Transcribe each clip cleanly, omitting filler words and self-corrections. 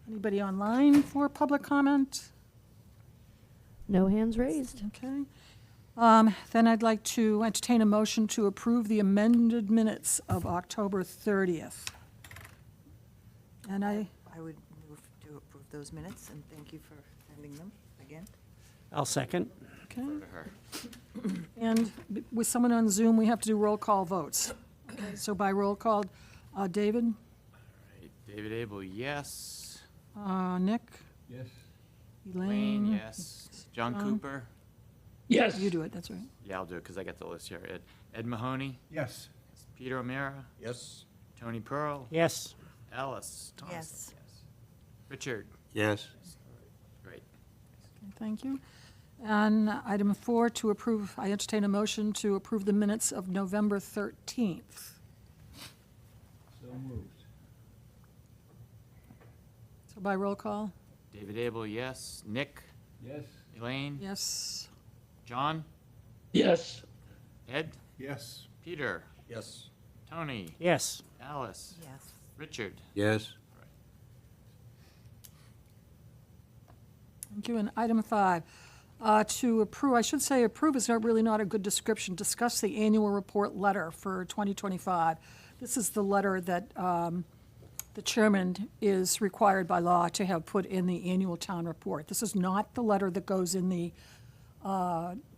Anybody online for public comment? No hands raised. Okay. Then I'd like to entertain a motion to approve the amended minutes of October 30th. And I would move to approve those minutes, and thank you for sending them again. I'll second. okay, To her. and with someone on Zoom, we have to do roll call votes. Okay, so by roll call, David, Right, David Abel, yes. Nick, Yes. Elaine. Wayne, yes. John John. Cooper? Yes. You do it, that's right. Yeah, I'll do it because I got the list here. Ed Mahoney? Yes. Peter O'Meara? Yes. Tony Pearl? Yes. Alice Thompson? Yes. Richard? Yes. Great. Okay, thank you. And item 4, to approve, I entertain a motion to approve the minutes of November 13th. So moved. So by roll call, David Abel, yes. Nick? Yes. Elaine? yes. John? Yes. Ed? Yes. Peter? Yes. Tony? Yes. Alice? Yes. Richard? Yes. Thank you. And item 5, to approve, I should say approve is not a good description, discuss the annual report letter for 2025. This is the letter that the chairman is required by law to have put in the annual town report. This is not the letter that goes in the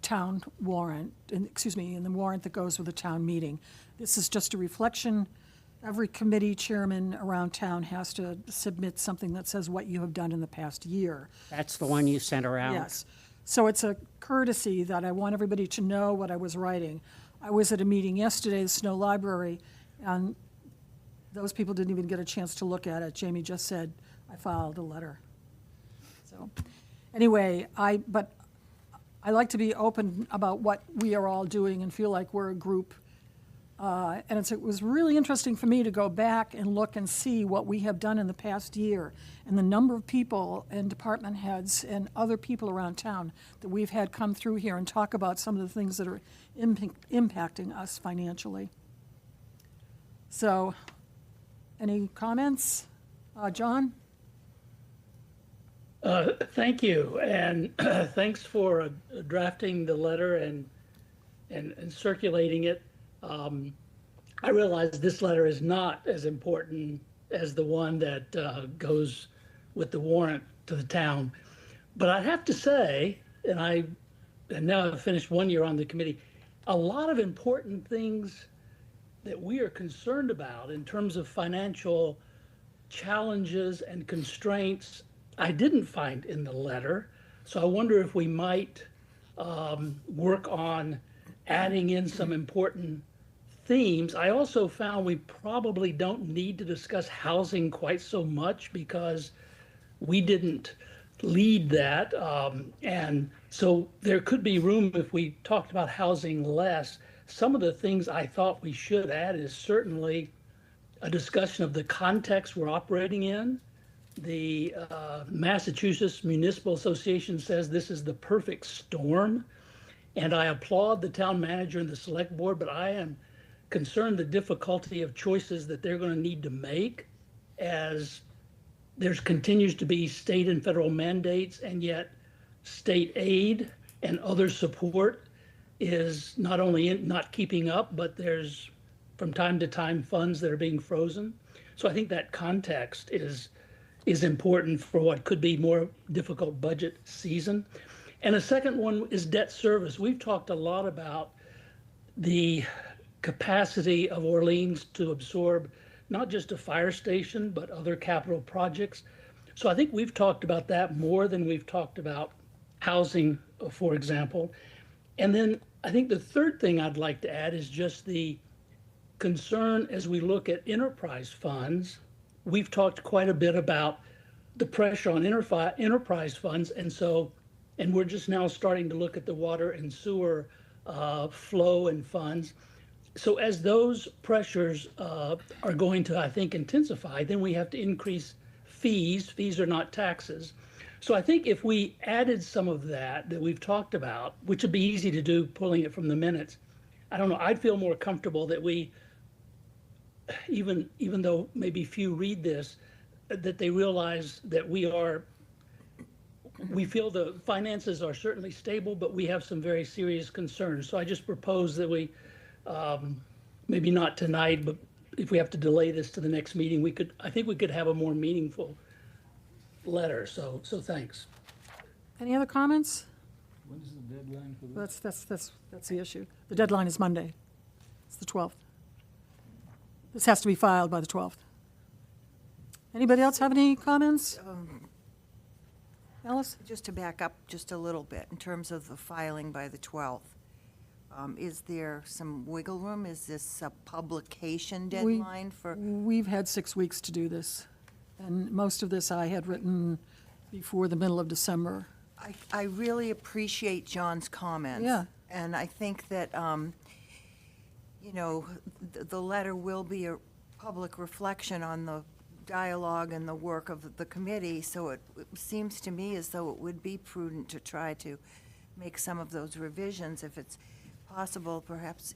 town warrant, in the warrant that goes with the town meeting. This is just a reflection. Every committee chairman around town has to submit something that says what you have done in the past year. That's the one you sent around? Yes. So it's a courtesy that I want everybody to know what I was writing. I was at a meeting yesterday, the Snow Library, and those people didn't even get a chance to look at it. Jamie just said, I filed a letter. So, anyway, but I like to be open about what we are all doing and feel like we're a group. And it was really interesting for me to go back and look and see what we have done in the past year and the number of people and department heads and other people around town that we've had come through here and talk about some of the things that are impacting us financially. So, any comments? John? Thank you, and thanks for drafting the letter and circulating it. I realize this letter is not as important as the one that goes with the warrant to the town. But I have to say, and now I've finished 1 year on the committee, a lot of important things that we are concerned about in terms of financial challenges and constraints I didn't find in the letter. So I wonder if we might work on adding in some important themes. I also found we probably don't need to discuss housing quite so much because we didn't lead that. And so there could be room if we talked about housing less. Some of the things I thought we should add is certainly a discussion of the context we're operating in. The Massachusetts Municipal Association says this is the perfect storm. And I applaud the town manager and the select board, but I am concerned the difficulty of choices that they're going to need to make as there continues to be state and federal mandates, and yet state aid and other support is not only not keeping up, but there's from time to time funds that are being frozen. So I think that context is important for what could be more difficult budget season. And a second one is debt service. We've talked a lot about the capacity of Orleans to absorb not just a fire station, but other capital projects. So I think we've talked about that more than we've talked about housing, for example. And then I think the third thing I'd like to add is just the concern as we look at enterprise funds. We've talked quite a bit about the pressure on enterprise funds, and we're just now starting to look at the water and sewer flow and funds. So as those pressures are going to, I think, intensify, then we have to increase fees. Fees are not taxes. So I think if we added some of that we've talked about, which would be easy to do, pulling it from the minutes, I don't know, I'd feel more comfortable that we, even though maybe few read this, that they realize that we feel the finances are certainly stable, but we have some very serious concerns. So I just propose that we, maybe not tonight, but if we have to delay this to the next meeting, I think we could have a more meaningful letter. So thanks. Any other comments? When's the deadline for this? That's the issue. The deadline is Monday. It's the 12th. This has to be filed by the 12th. Anybody else have any comments? Alice? Just to back up just a little bit, in terms of the filing by the 12th, is there some wiggle room? Is this a publication deadline for? We've had 6 weeks to do this, and most of this I had written before the middle of December. I really appreciate John's comments. Yeah. And I think that, you know, the letter will be a public reflection on the dialogue and the work of the committee, so it seems to me as though it would be prudent to try to make some of those revisions. If it's possible, perhaps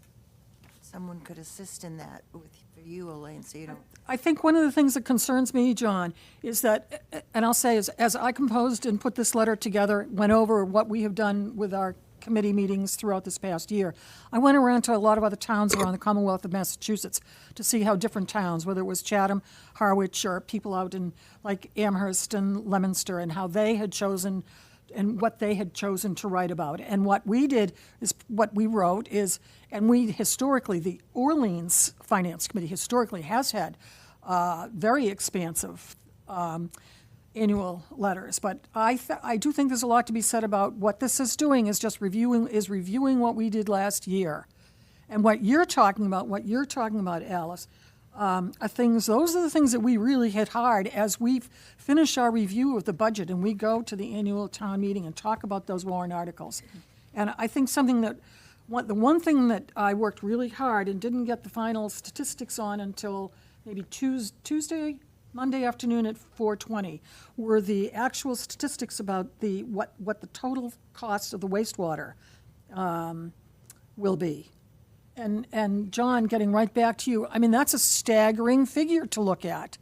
someone could assist in that for you, Elaine, so you don't. I think one of the things that concerns me, John, is that, and I'll say, as I composed and put this letter together, went over what we have done with our committee meetings throughout this past year, I went around to a lot of other towns around the Commonwealth of Massachusetts to see how different towns, whether it was Chatham, Harwich, or people out in like Amherst and Leominster, and how they had chosen and what they had chosen to write about. And what we did is, what we wrote is, and we historically, the Orleans Finance Committee historically has had very expansive annual letters. But I do think there's a lot to be said about what this is doing is just reviewing what we did last year. And what you're talking about, Alice, those are the things that we really hit hard as we've finished our review of the budget and we go to the annual town meeting and talk about those warrant articles. And I think the one thing that I worked really hard and didn't get the final statistics on until maybe Monday afternoon at 4:20, were the actual statistics about what the total cost of the wastewater will be. And John, getting right back to you, I mean, that's a staggering figure to look at.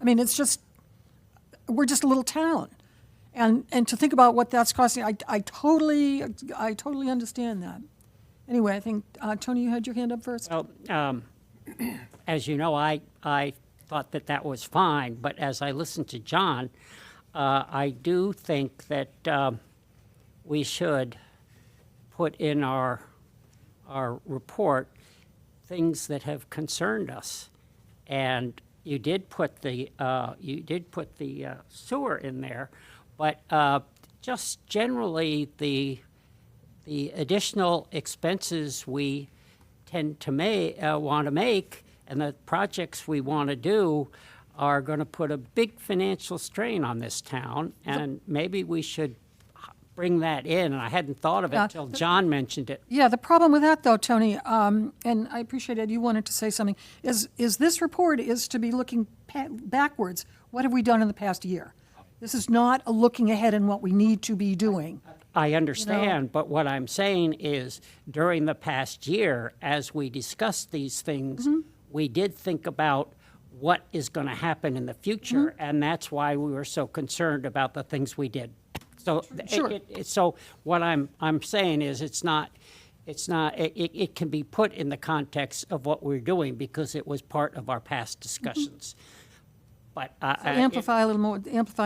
I mean, we're just a little town. And to think about what that's costing, I totally understand that. Anyway, I think, Tony, you had your hand up first? Well, as you know, I thought that was fine, but as I listened to John, I do think that we should put in our report things that have concerned us. And you did put the sewer in there, but just generally the additional expenses we tend to want to make and the projects we want to do are going to put a big financial strain on this town, and maybe we should bring that in. And I hadn't thought of it until John mentioned it. Yeah, the problem with that, though, Tony, and I appreciate it, you wanted to say something, is this report is to be looking backwards. What have we done in the past year? This is not a looking ahead in what we need to be doing. I understand, but what I'm saying is during the past year, as we discussed these things, we did think about what is going to happen in the future, and that's why we were so concerned about the things we did. So, Sure. So what I'm saying is it can be put in the context of what we're doing because it was part of our past discussions. But Amplify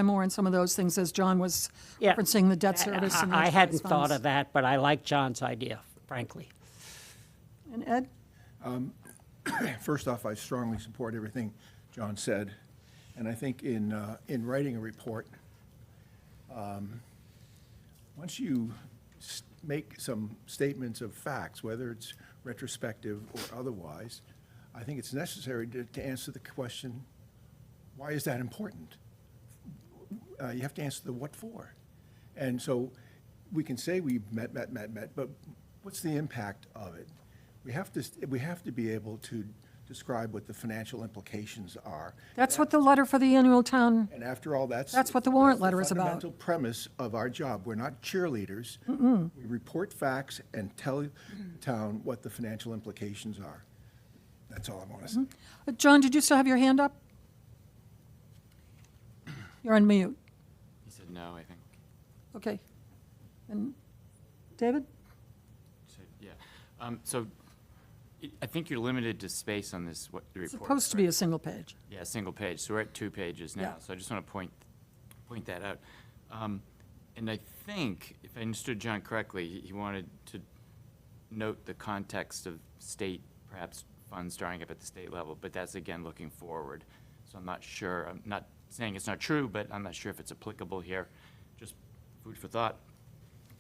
more on some of those things as John was referencing the debt service. And the I enterprise hadn't thought funds. of that, but I like John's idea, frankly. And Ed? First off, I strongly support everything John said, and I think in writing a report, once you make some statements of facts, whether it's retrospective or otherwise, I think it's necessary to answer the question, why is that important? You have to answer the what for. And so we can say we met, but what's the impact of it? We have to be able to describe what the financial implications are. That's what the letter for the annual town, And after all, that's what the warrant letter is about. Fundamental premise of our job. We're not cheerleaders. We report facts and tell the town what the financial implications are. That's all I want to say. John, did you still have your hand up? You're on mute. He said no, I think. Okay. And David? So, yeah. So I think you're limited to space on this, what, the It's report. supposed to be a single page. Yeah, single page, so we're at 2 pages now, Yeah. so I just want to point that out. And I think, if I understood John correctly, he wanted to note the context of state, perhaps funds drying up at the state level, but that's again looking forward. So I'm not sure, I'm not saying it's not true, but I'm not sure if it's applicable here. Just food for thought.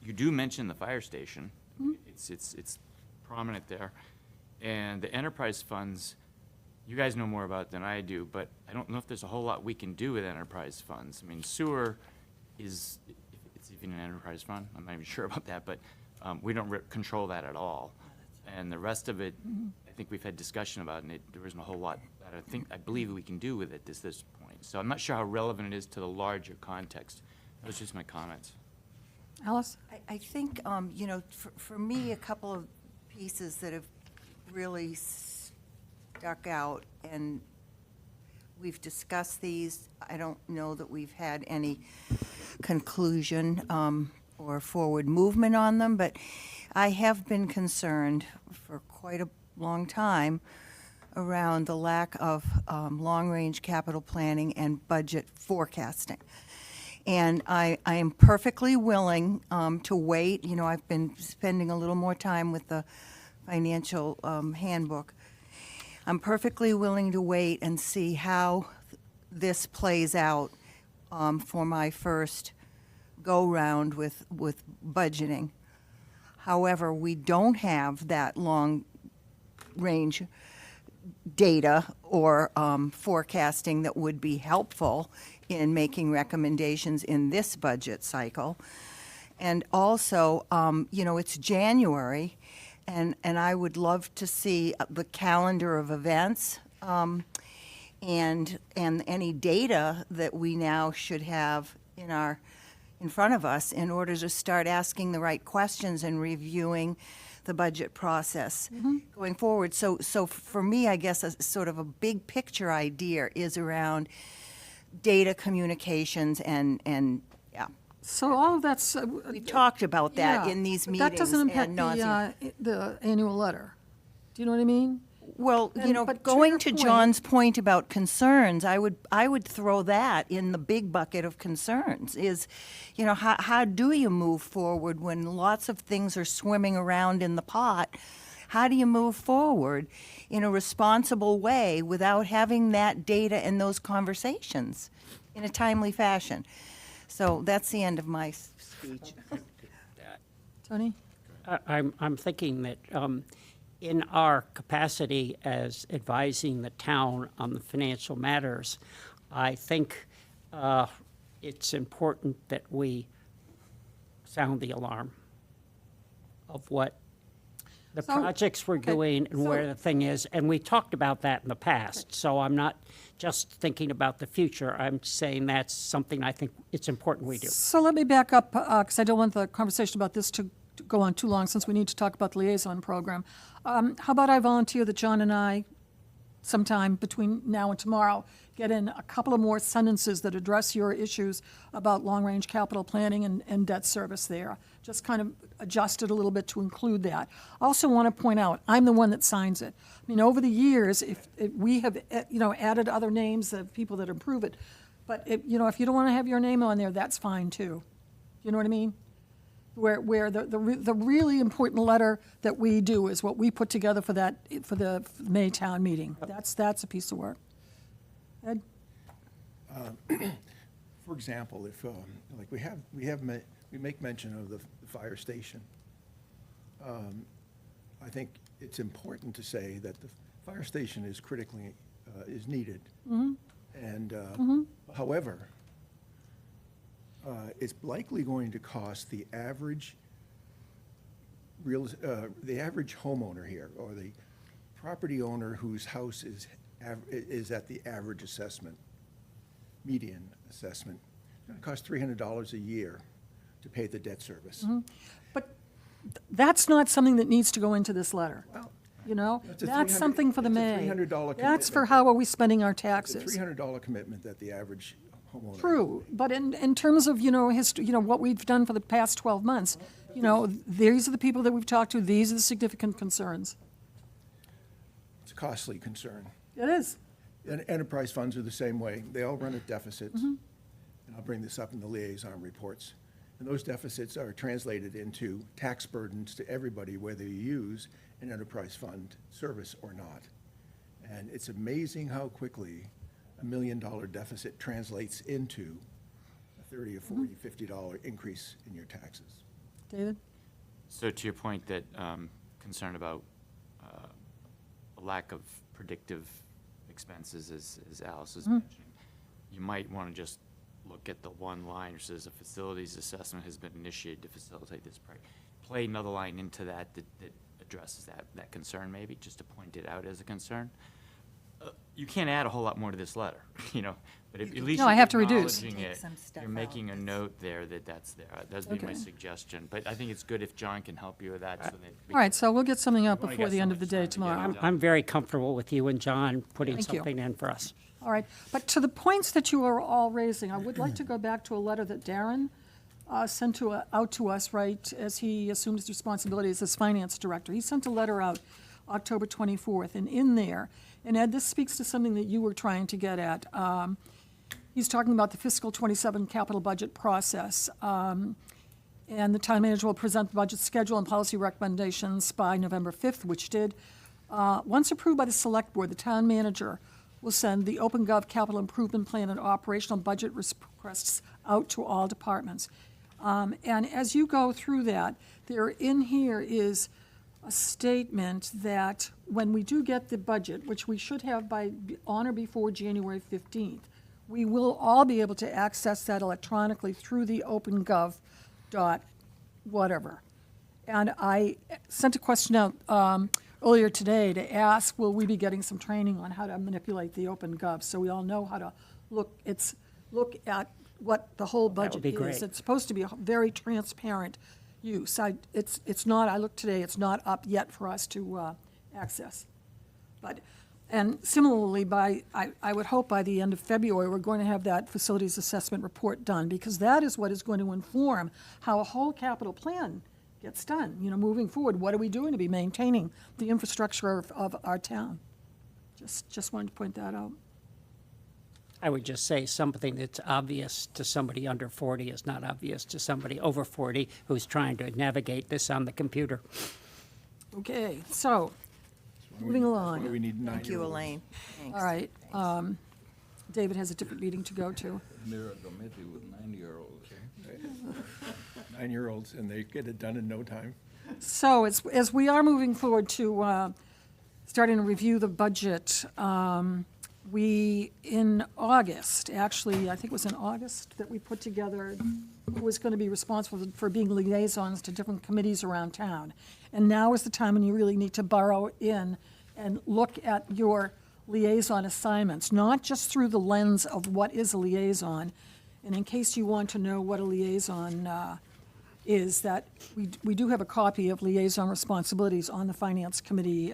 You do mention the fire station. It's prominent there. And the enterprise funds, you guys know more about it than I do, but I don't know if there's a whole lot we can do with enterprise funds. I mean, sewer is, if it's even an enterprise fund, I'm not even sure about that, but we don't control that at all. And the rest of it, I think we've had discussion about, and there isn't a whole lot that I believe we can do with it at this point. So I'm not sure how relevant it is to the larger context. That was just my comments. Alice? I think, you know, for me, a couple of pieces that have really stuck out, and we've discussed these. I don't know that we've had any conclusion or forward movement on them, but I have been concerned for quite a long time around the lack of long-range capital planning and budget forecasting. And I am perfectly willing to wait. You know, I've been spending a little more time with the financial handbook. I'm perfectly willing to wait and see how this plays out for my first go-round with budgeting. However, we don't have that long-range data or forecasting that would be helpful in making recommendations in this budget cycle. And also, you know, it's January, and I would love to see the calendar of events and any data that we now should have in front of us in order to start asking the right questions and reviewing the budget process going forward. So for me, I guess a sort of a big picture idea is around data communications and yeah. So all of that's. We talked about that yeah, in these but meetings. That doesn't impact ad nauseam. the annual letter. Do you know what I mean? Well, you know, but to going your to point- John's point about concerns, I would throw that in the big bucket of concerns is, you know, how do you move forward when lots of things are swimming around in the pot? How do you move forward in a responsible way without having that data and those conversations in a timely fashion? So that's the end of my speech. Tony? I'm thinking that in our capacity as advising the town on the financial matters, I think it's important that we sound the alarm of what the So- projects we're okay, doing and where so- the thing is. And we talked about that in the past, so I'm not just thinking about the future. I'm saying that's something I think it's important we do. So let me back up, because I don't want the conversation about this to go on too long, since we need to talk about the liaison program. How about I volunteer that John and I, sometime between now and tomorrow, get in a couple of more sentences that address your issues about long-range capital planning and debt service there. Just kind of adjust it a little bit to include that. I also want to point out, I'm the one that signs it. I mean, over the years, if we have, you know, added other names of people that approve it, but you know, if you don't want to have your name on there, that's fine too. You know what I mean? Where the really important letter that we do is what we put together for the May town meeting. That's a piece of work. Ed? For example, if, like we make mention of the fire station. I think it's important to say that the fire station is critically, is needed. And, however, it's likely going to cost the average homeowner here, or the property owner whose house is at the average assessment, median assessment. It's going to cost $300 a year to pay the debt service. But that's not something that needs to go into this letter. Well, You know, That's a that's 300 something for the it's a May. $300 That's for commitment. how are we spending our It's a taxes. $300 commitment that the average homeowner. True, but in terms of, what we've done for the past 12 months, these are the people that we've talked to, these are the significant concerns. It's a costly concern. It is. And enterprise funds are the same way. They all run at deficits. And I'll bring this up in the liaison reports. And those deficits are translated into tax burdens to everybody, whether you use an enterprise fund service or not. And it's amazing how quickly $1 million deficit translates into a $30 or $40, $50 increase in your taxes. David? So to your point that concern about a lack of predictive expenses, as Alice was mentioning, you might want to just look at the one line which says a facilities assessment has been initiated to facilitate this project. Play another line into that addresses that concern, maybe, just to point it out as a concern. You can't add a whole lot more to this letter, but at least No, I you're have to reduce. acknowledging Take it. some stuff You're making a out. note there that's there. That'd be my Okay. suggestion. But I think it's good if John can help you with that so that. we All right, can- so we'll get something up We wanna before get the end so of the much day time to get it tomorrow. done. I'm very comfortable with you and John putting Thank you. something in for us. All right, but to the points that you are all raising, I would like to go back to a letter that Darren sent out to us, right, as he assumed his responsibilities as finance director. He sent a letter out October 24th, and in there, and Ed, this speaks to something that you were trying to get at. He's talking about the fiscal 27 capital budget process. And the town manager will present the budget schedule and policy recommendations by November 5th, which did. Once approved by the select board, the town manager will send the OpenGov capital improvement plan and operational budget requests out to all departments. And as you go through that, there in here is a statement that when we do get the budget, which we should have on or before January 15th, we will all be able to access that electronically through the OpenGov dot whatever. And I sent a question out earlier today to ask, will we be getting some training on how to manipulate the OpenGov, so we all know how to look at what the whole That budget would be is. great. It's supposed to be a very transparent use. It's not, I looked today, it's not up yet for us to access. But, and similarly, I would hope by the end of February, we're going to have that facilities assessment report done, because that is what is going to inform how a whole capital plan gets done, moving forward. What are we doing to be maintaining the infrastructure of our town? Just wanted to point that out. I would just say something that's obvious to somebody under 40 is not obvious to somebody over 40 who's trying to navigate this on the computer. Okay, so, moving Why along. do we need 9-year-olds? Thank you, Elaine. Thanks. All right, David has a different meeting to go to. Mirror committee with 9-year-olds. 9-year-olds, and they get it done in no time. So as we are moving forward to starting to review the budget, we, in August, actually, I think it was in August, that we put together who was going to be responsible for being liaisons to different committees around town. And now is the time when you really need to burrow in and look at your liaison assignments, not just through the lens of what is a liaison. And in case you want to know what a liaison is, that we do have a copy of liaison responsibilities on the Finance Committee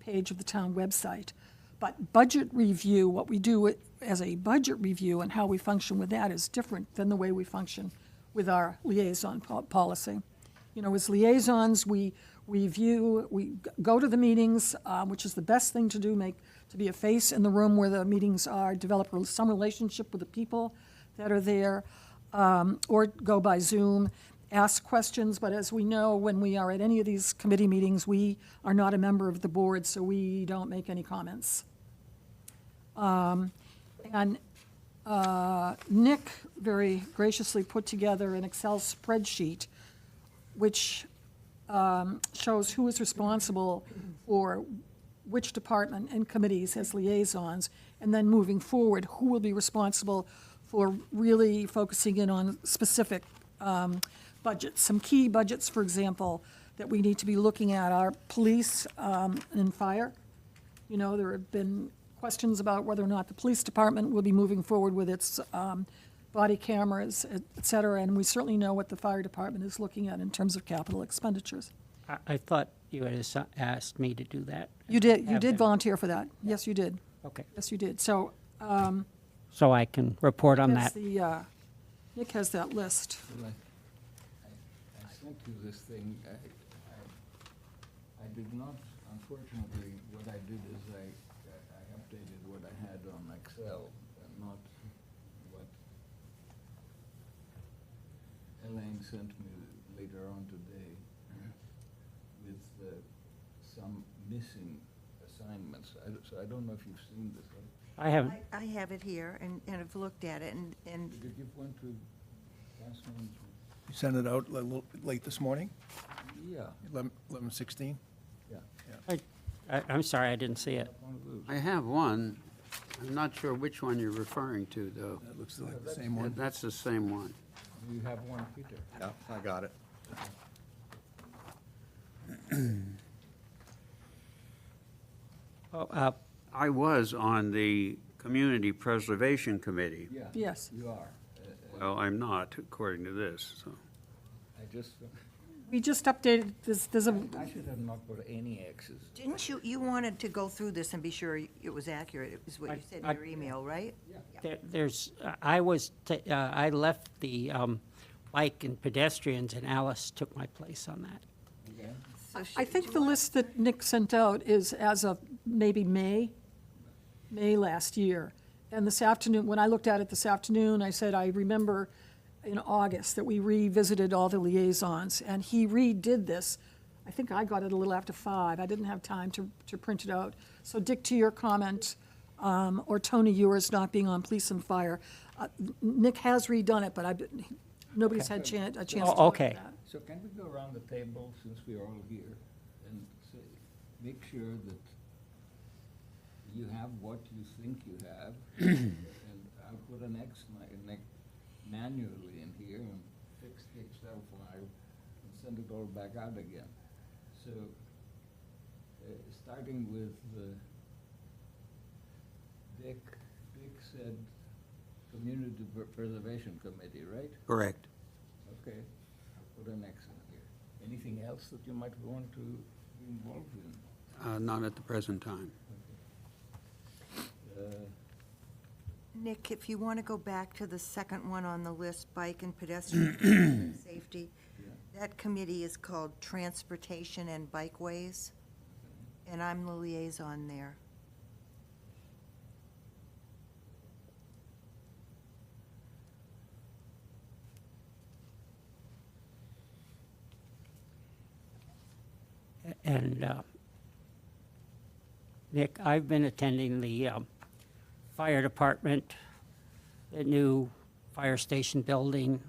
page of the town website. But budget review, what we do as a budget review and how we function with that is different than the way we function with our liaison policy. As liaisons, we review, we go to the meetings, which is the best thing to do, to be a face in the room where the meetings are, develop some relationship with the people that are there, or go by Zoom, ask questions. But as we know, when we are at any of these committee meetings, we are not a member of the board, so we don't make any comments. And Nick very graciously put together an Excel spreadsheet which shows who is responsible for which department and committees as liaisons, and then moving forward, who will be responsible for really focusing in on specific budgets. Some key budgets, for example, that we need to be looking at are police and fire. There have been questions about whether or not the police department will be moving forward with its body cameras, et cetera, and we certainly know what the fire department is looking at in terms of capital expenditures. I thought you had asked me to do that. You did Have been. volunteer for that. Yes, you did. Okay. Yes, you did. So so I can report on That's that. Nick has that list. Well, I sent you this thing. I did not, unfortunately, what I did is I updated what I had on Excel and not what Elaine sent me later on today with some missing assignments. So I don't know if you've seen this. I haven't, I have it here and I've looked at it and Did you give one to Councilman? You sent it out a little late this morning, Yeah, 11:16? yeah. I'm sorry, I didn't see it. One of those. I have one. I'm not sure which one you're referring to, though. That looks like the same one. That's the same one. Do you have one, Peter? Yeah, I got it. Oh, I was on the Community Preservation Committee. Yeah. Yes. You are. Well, I'm not, according to this, so. I just, We just updated, there's a, I should have not put any X's. didn't you wanted to go through this and be sure it was accurate, is what you said in your email, right? There's, I left the bike and pedestrians, and Alice took my place on that. Okay. So I think the list that Nick sent out is as of maybe May last year. And this afternoon, when I looked at it this afternoon, I said, I remember in August that we revisited all the liaisons, and he redid this. I think I got it a little after 5. I didn't have time to print it out. So Dick, to your comment, or Tony, yours not being on police and fire, Nick has redone it, but nobody's had a chance to look okay. at that. So can we go around the table, since we're all here, and say, make sure that you have what you think you have, and I'll put an X manually in here and fix the Excel file and send it all back out again. So, starting with Dick said Community Preservation Committee, right? Correct. Okay, I'll put an X in here. Anything else that you might want to be involved in? Not at the present time. Nick, if you want to go back to the second one on the list, bike and pedestrian safety, that committee is called Transportation and Bikeways, and I'm the liaison there. And Nick, I've been attending the fire department, the new fire station building,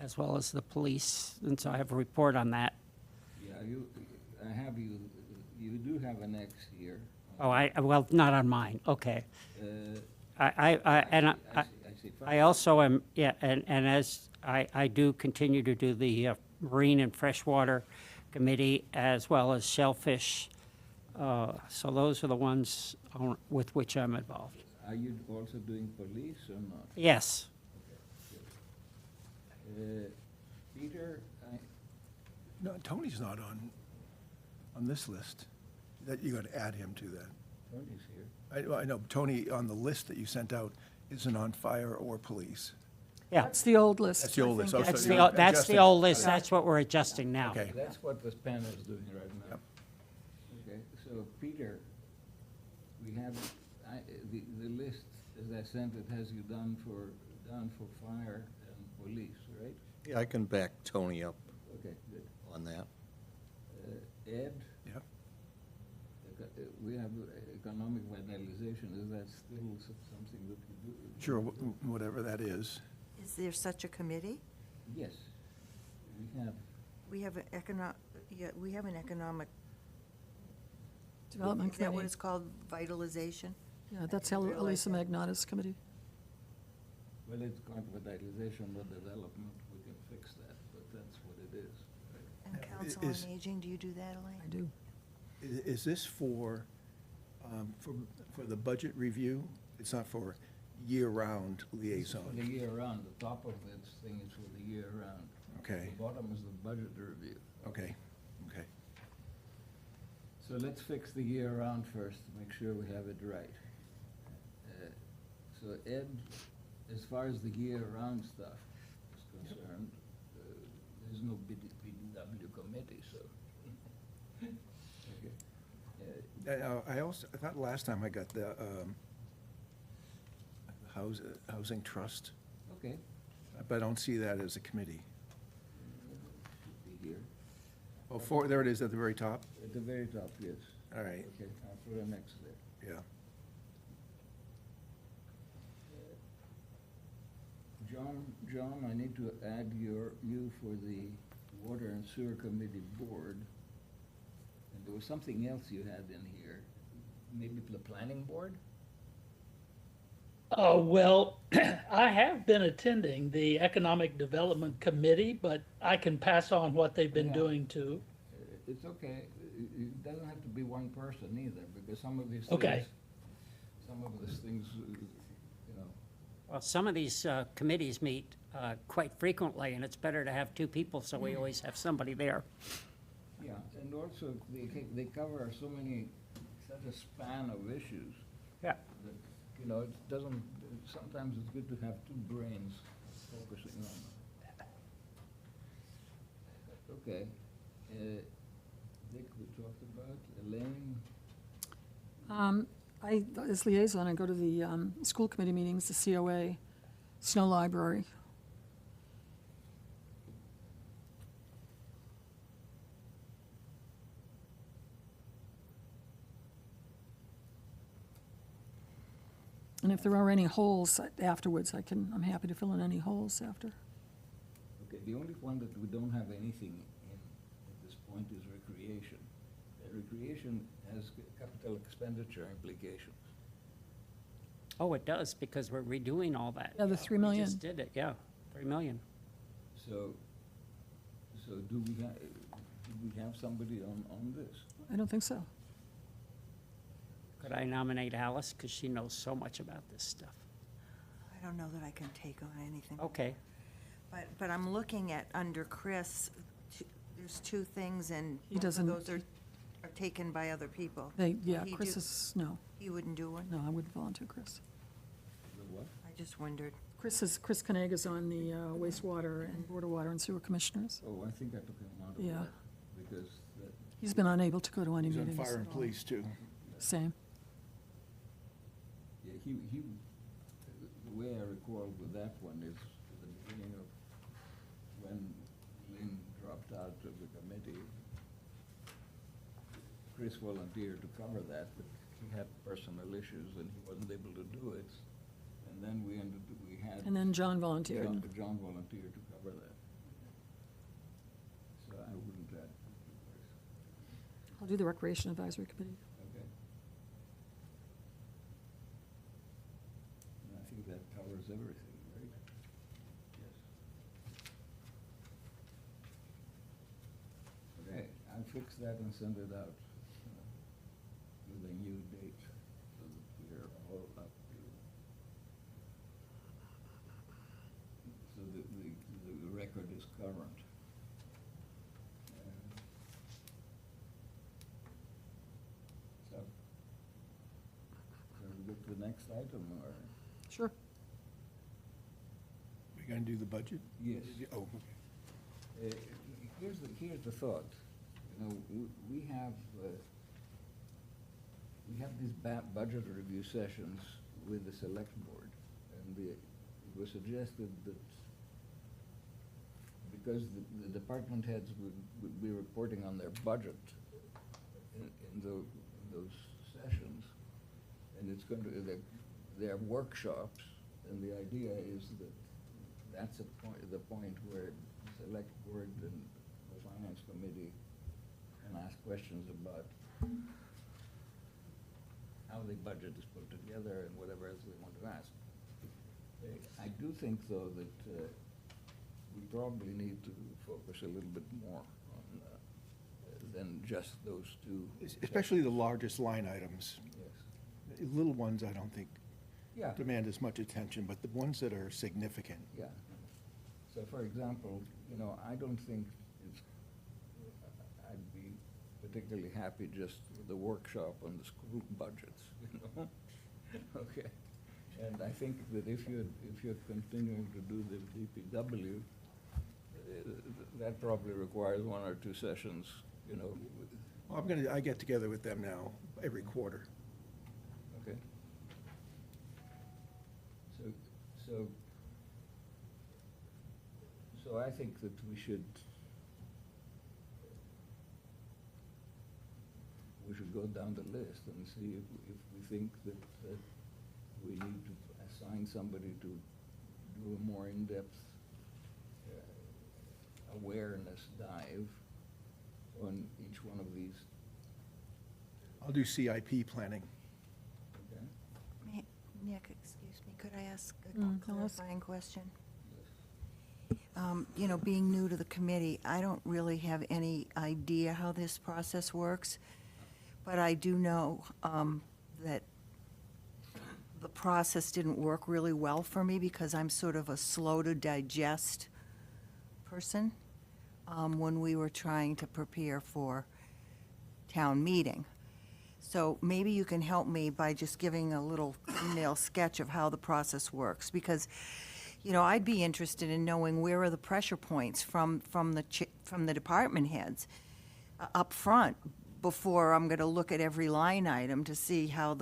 as well as the police, and so I have a report on that. Yeah, I have you do have an X here. Oh, well, not on mine, okay. I see. I also am, yeah, and as I do continue to do the Marine and Freshwater Committee as well as Shellfish. So those are the ones with which I'm involved. Are you also doing police or not? Yes. Peter, No, Tony's not on this list. That, you got to add him to that. Tony's here. I know, Tony, on the list that you sent out, isn't on fire or police. Yeah, That's the old list. That's the old I list. think. Oh, that's so the, you're that's the adjusting. old list, that's what we're adjusting now. Okay. That's what this panel is doing right now. Yep. Okay, so Peter, we have, the list, as I sent it, has you down for fire and police, right? Yeah, I can back Tony up Okay, good. on that. Ed, Yep. we have economic vitalization, is that still something that you do? Sure, whatever that is. Is there such a committee? Yes, we have. We have an economic, Development is that what Committee. it's called, vitalization? Yeah, that's didn't realize Elisa that. Magnata's committee. Well, it's called vitalization, not development, we can fix that, but that's what it is. Right? And Council is- on Aging, do you do that, Elaine? I do. Is this for the budget review? It's not for year-round For liaison? the year round, the top of this thing is for the year round. Okay, The bottom is the budget review. okay, okay. So let's fix the year round first to make sure we have it right. So Ed, as far as the year-round stuff is concerned, there's no BDW committee, so. Okay. I thought last time I got the Housing Trust, Okay, but I don't see that as a committee. should be here, Oh, there it is at the very top. at the very top, yes. All right, Okay, I'll put an X there. yeah. John, I need to add you for the Water and Sewer Committee Board. And there was something else you had in here, maybe the Planning Board? Oh, well, I have been attending the Economic Development Committee, but I can pass on what they've been Yeah. doing too. It's okay, it doesn't have to be one person either, because some of these Okay. things, you know, Well, some of these committees meet quite frequently, and it's better to have two people, so we always have somebody there. yeah, and also they cover such a span of issues. Yeah. That, you know, it doesn't, sometimes it's good to have two brains focusing on. Okay. Dick, we talked about, Elaine, As liaison, I go to the school committee meetings, the COA, Snow Library. And if there are any holes afterwards, I'm happy to fill in any holes after. okay, the only one that we don't have anything in at this point is recreation. Recreation has capital expenditure implications. Oh, it does, because we're redoing all that. Yeah, the 3 We million. just did it, yeah, 3 million. So do we have somebody on this? I don't think so. Could I nominate Alice, because she knows so much about this stuff? I don't know that I can take on anything. Okay, But I'm looking at, under Chris, there's two things, and He both of doesn't- those are taken by other people. Yeah, He Chris do- is, no, He wouldn't do one? no, I wouldn't volunteer Chris. The what? I just wondered. Chris Conega's on the wastewater and Board of Water and Sewer Commissioners. Oh, I think I took him out of Yeah. that, because that, He's been unable to go to any He's on meetings. Fire and Police, too. Same. yeah, the way I recall with that one is at the beginning of when Lynn dropped out of the committee, Chris volunteered to cover that, but he had personal issues and he wasn't able to do it. And then we had. And then John volunteered. John volunteered to cover that. So I wouldn't add. I'll do the Recreation Advisory Committee. Okay. And I think that covers everything, right? Yes. Okay, I'll fix that and send it out with a new date, so that we are all up to. So the record is current. So, shall we go to the next item, or? Sure. We gonna do the budget? Yes. Oh, okay. Here's the thought. You know, we have these budget review sessions with the select board, and it was suggested that because the department heads would be reporting on their budget in those sessions, and it's going to, they're workshops, and the idea is that that's the point where the select board and the finance committee can ask questions about how the budget is put together and whatever else they want to ask. I do think, though, that we probably need to focus a little bit more on than just those two. Especially the largest line items. Yes. Little ones, I don't think Yeah. demand as much attention, but the ones that are significant. Yeah. So, for example, you know, I don't think I'd be particularly happy just with the workshop on the school budgets, you know? Okay. And I think that if you're continuing to do the DPW, that probably requires 1 or 2 sessions, you know, Well, I get together with them now every quarter. okay? So I think that we should go down the list and see if we think that we need to assign somebody to do a more in-depth awareness dive on each one of these, I'll do CIP planning. okay? Nick, excuse me, could I ask a I'll ask. clarifying question? You know, being new to the committee, I don't really have any idea how this process works, but I do know that the process didn't work really well for me because I'm sort of a slow-to-digest person when we were trying to prepare for town meeting. So maybe you can help me by just giving a little thumbnail sketch of how the process works, because, you know, I'd be interested in knowing where are the pressure points from the department heads up front before I'm gonna look at every line item to see how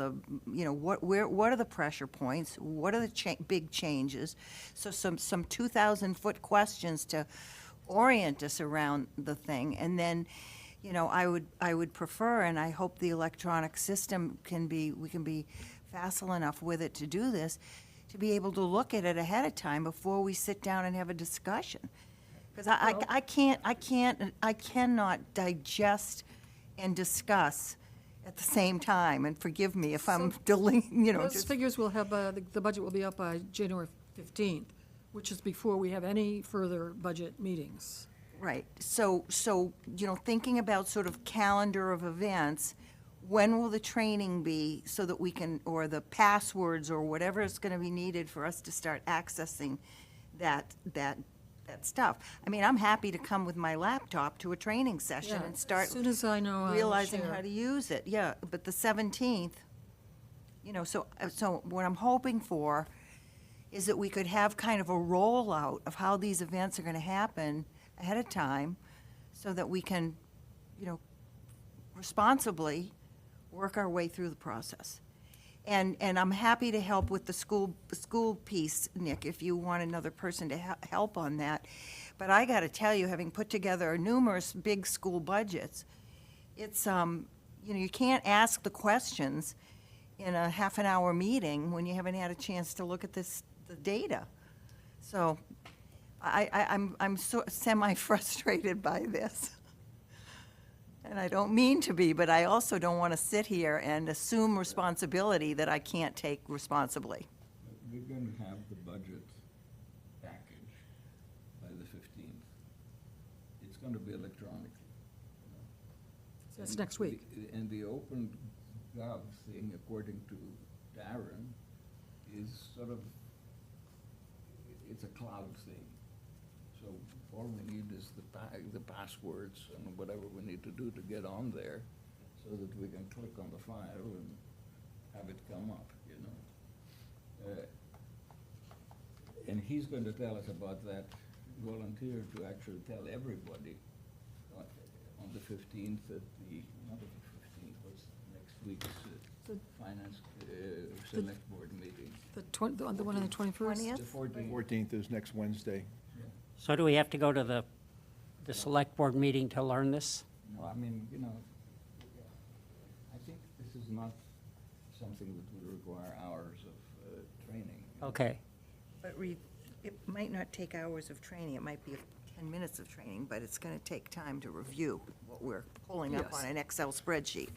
you know, what are the pressure points? What are the big changes? So some 2,000-foot questions to orient us around the thing. And then, you know, I would prefer, and I hope the electronic system we can be facile enough with it to do this, to be able to look at it ahead of time before we sit down and have a discussion. Because I cannot digest and discuss at the same time, and forgive me if I'm delaying, you know, Those just, figures will have, the budget will be up by January 15th, which is before we have any further budget meetings. right. So, you know, thinking about sort of calendar of events, when will the training be so that we can, or the passwords or whatever is gonna be needed for us to start accessing that stuff? I mean, I'm happy to come with my laptop to a training session Yeah, and start as soon as I know, I'll realizing share. how to use it, yeah, but the 17th, you know, so what I'm hoping for is that we could have kind of a rollout of how these events are gonna happen ahead of time, so that we can, you know, responsibly work our way through the process. And I'm happy to help with the school piece, Nick, if you want another person to help on that. But I gotta tell you, having put together numerous big school budgets, it's, you know, you can't ask the questions in a half an hour meeting when you haven't had a chance to look at the data. So I'm semi-frustrated by this. And I don't mean to be, but I also don't want to sit here and assume responsibility that I can't take responsibly. We're going to have the budget package by the 15th. It's going to be electronic. That's And next week. And the open gov thing, according to Darren, is sort of, it's a cloud thing. So all we need is the passwords and whatever we need to do to get on there, so that we can click on the file and have it come up, you know. And he's going to tell us about that volunteer to actually tell everybody on the 15th at not the 15th, what's next week's The- finance select board meeting? The one on the 21st? 20th? The 14th. 14th is next Wednesday. So do we have to go to the select board meeting to learn this? No, I mean, you know, I think this is not something that would require hours of training. Okay. But it might not take hours of training, it might be 10 minutes of training, but it's going to take time to review what we're pulling up on Yes. an Excel spreadsheet.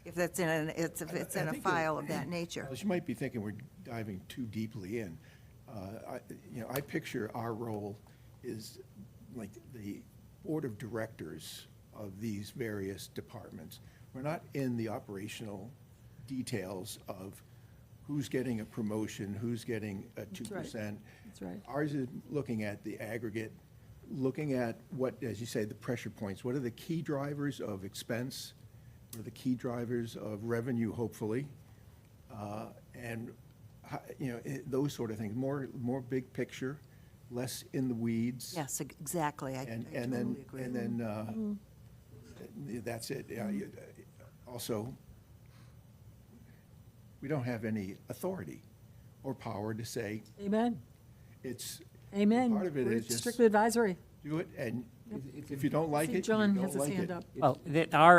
If that's in if it's in a file of that nature. As you might be thinking, we're diving too deeply in. I picture our role is like the board of directors of these various departments. We're not in the operational details of who's getting a promotion, who's getting a 2%. That's right. Ours is looking at the aggregate, looking at what, as you say, the pressure points. What are the key drivers of expense? What are the key drivers of revenue, hopefully? And those sort of things, more big picture, less in the weeds. Yes, exactly. I And totally then, agree. and then, that's it. Yeah, also, we don't have any authority or power to say, Amen, it's, amen. Part of it We're is just- strictly advisory. do it, and It's if you don't like See, it, you John don't has his like hand it. up. Well,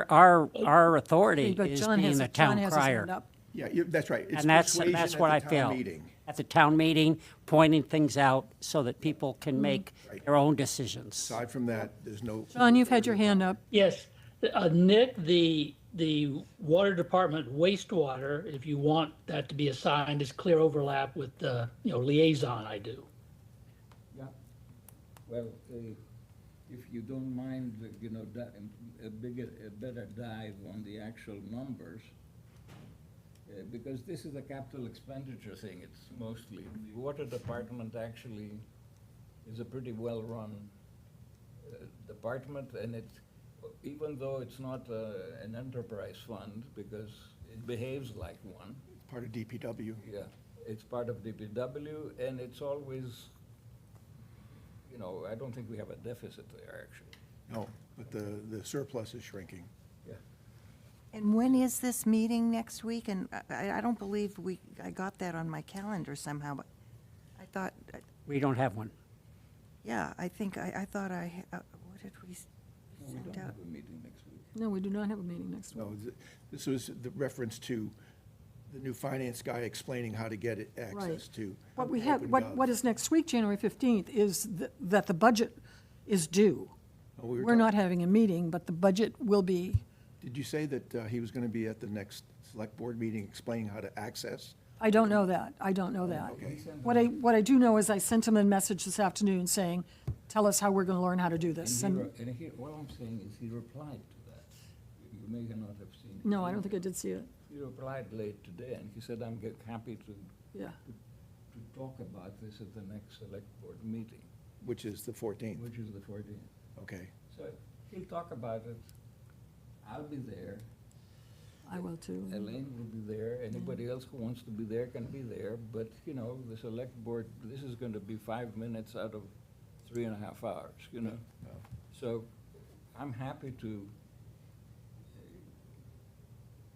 our authority But is John being has the it- John town has his hand crier. up. Yeah, that's right. It's And that's persuasion what I at the town feel. meeting. At the town meeting, pointing things out so that people can make Right. their own decisions. Aside from that, there's no. John, you've had your hand up. Yes, Nick, the water department wastewater, if you want that to be assigned, is clear overlap with the, liaison I do. Yeah, well, if you don't mind, a better dive on the actual numbers, because this is a capital expenditure thing, it's mostly. The water department actually is a pretty well-run department, and even though it's not an enterprise fund, because it behaves like one, Part of DPW. yeah, it's part of DPW, and it's always, I don't think we have a deficit there, actually. No, but the surplus is shrinking. Yeah. And when is this meeting next week? And I don't believe I got that on my calendar somehow, but I thought, We don't have one. yeah, I think, I thought what did we No, we send don't out? have a meeting next week. No, we do not have a meeting next week. No, this was the reference to the new finance guy explaining how to get it access to. What we have, OpenGov. what is next week, January 15th, is that the budget is due. Oh, we were We're not having a meeting, but the budget will be. Did you say that he was going to be at the next select board meeting explaining how to access? I don't know that. I don't know that. Okay. What I do know is I sent him a message this afternoon saying, tell us how we're going to learn how to do this. And What I'm saying is he replied to that. You may not have seen it. no, I don't think I did see it. He replied late today, and he said, I'm happy to Yeah. talk about this at the next select board meeting, Which is the 14th. which is the 14th. Okay. So he'll talk about it. I'll be there. I will too. Elaine will be there. Anybody else who wants to be there can be there. But, the select board, this is going to be 5 minutes out of 3.5 hours, So I'm happy to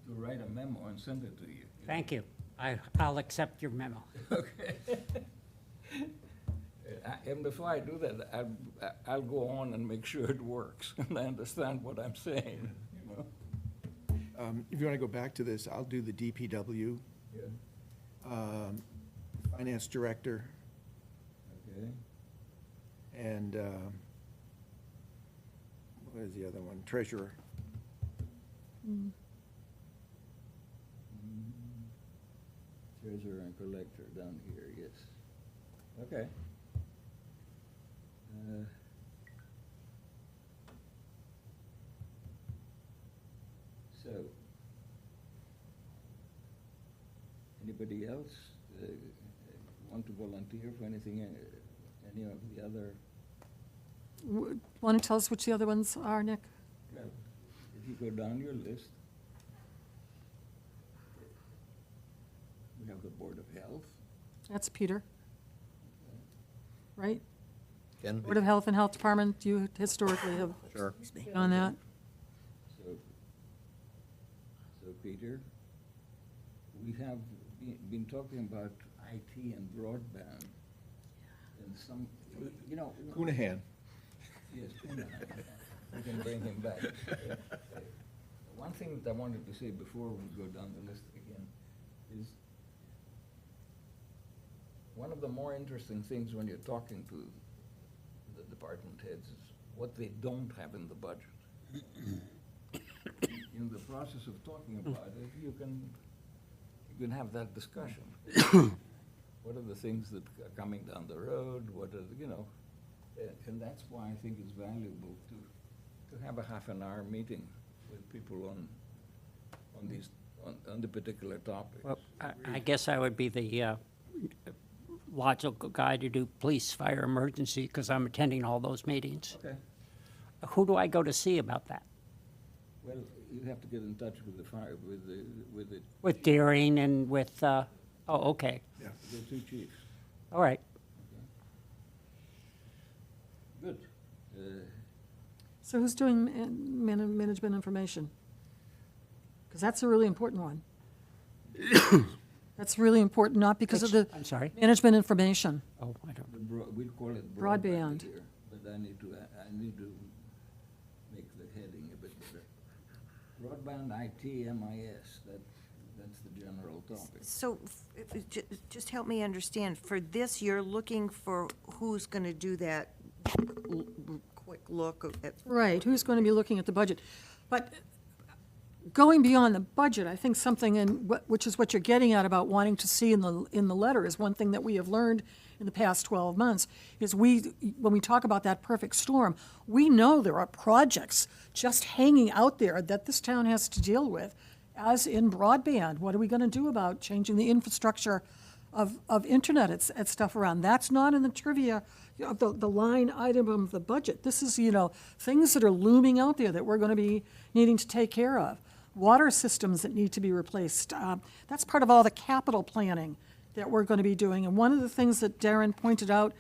write a memo and send it to you. Thank you. I'll accept your memo. Okay. And before I do that, I'll go on and make sure it works, and I understand what I'm saying, If you want to go back to this, I'll do the DPW, Yeah, finance director, okay. and what is the other one? Treasurer. Treasurer and collector down here, yes. Okay. So, anybody else want to volunteer for anything, any of the other? Want to tell us which the other ones are, Nick? Well, if you go down your list, we have the Board of Health. That's Peter. Right? Can Board of Health and Health Department, you historically have Sure. been on that. So Peter, we have been talking about IT and broadband, and some, Cunahan. yes, we can bring him back. One thing that I wanted to say before we go down the list again is one of the more interesting things when you're talking to the department heads is what they don't have in the budget. In the process of talking about it, you can have that discussion. What are the things that are coming down the road? What are, and that's why I think it's valuable to have a half an hour meeting with people on the particular topic. Well, I guess I would be the logical guy to do police, fire, emergency, because I'm attending all those meetings. Okay. Who do I go to see about that? Well, you have to get in touch with the fire, with the. With Deering and with, Oh, okay, Yeah. The two chiefs. all right. Good. So who's doing management information? Because that's a really important one. That's really important, not because of the I'm sorry? management information. Oh, I don't, We'll call it Broadband. broadband here, but I need to make the heading a bit better. Broadband IT MIS, that's the general topic. So, just help me understand, for this, you're looking for who's gonna do that quick look at, Right, who's going to be looking at the budget? But going beyond the budget, I think something which is what you're getting at about wanting to see in the letter is one thing that we have learned in the past 12 months, is when we talk about that perfect storm, we know there are projects just hanging out there that this town has to deal with, as in broadband. What are we going to do about changing the infrastructure of internet and stuff around? That's not in the trivia, the line item of the budget. This is, things that are looming out there that we're going to be needing to take care of. Water systems that need to be replaced. That's part of all the capital planning that we're going to be doing. And one of the things that Darren pointed out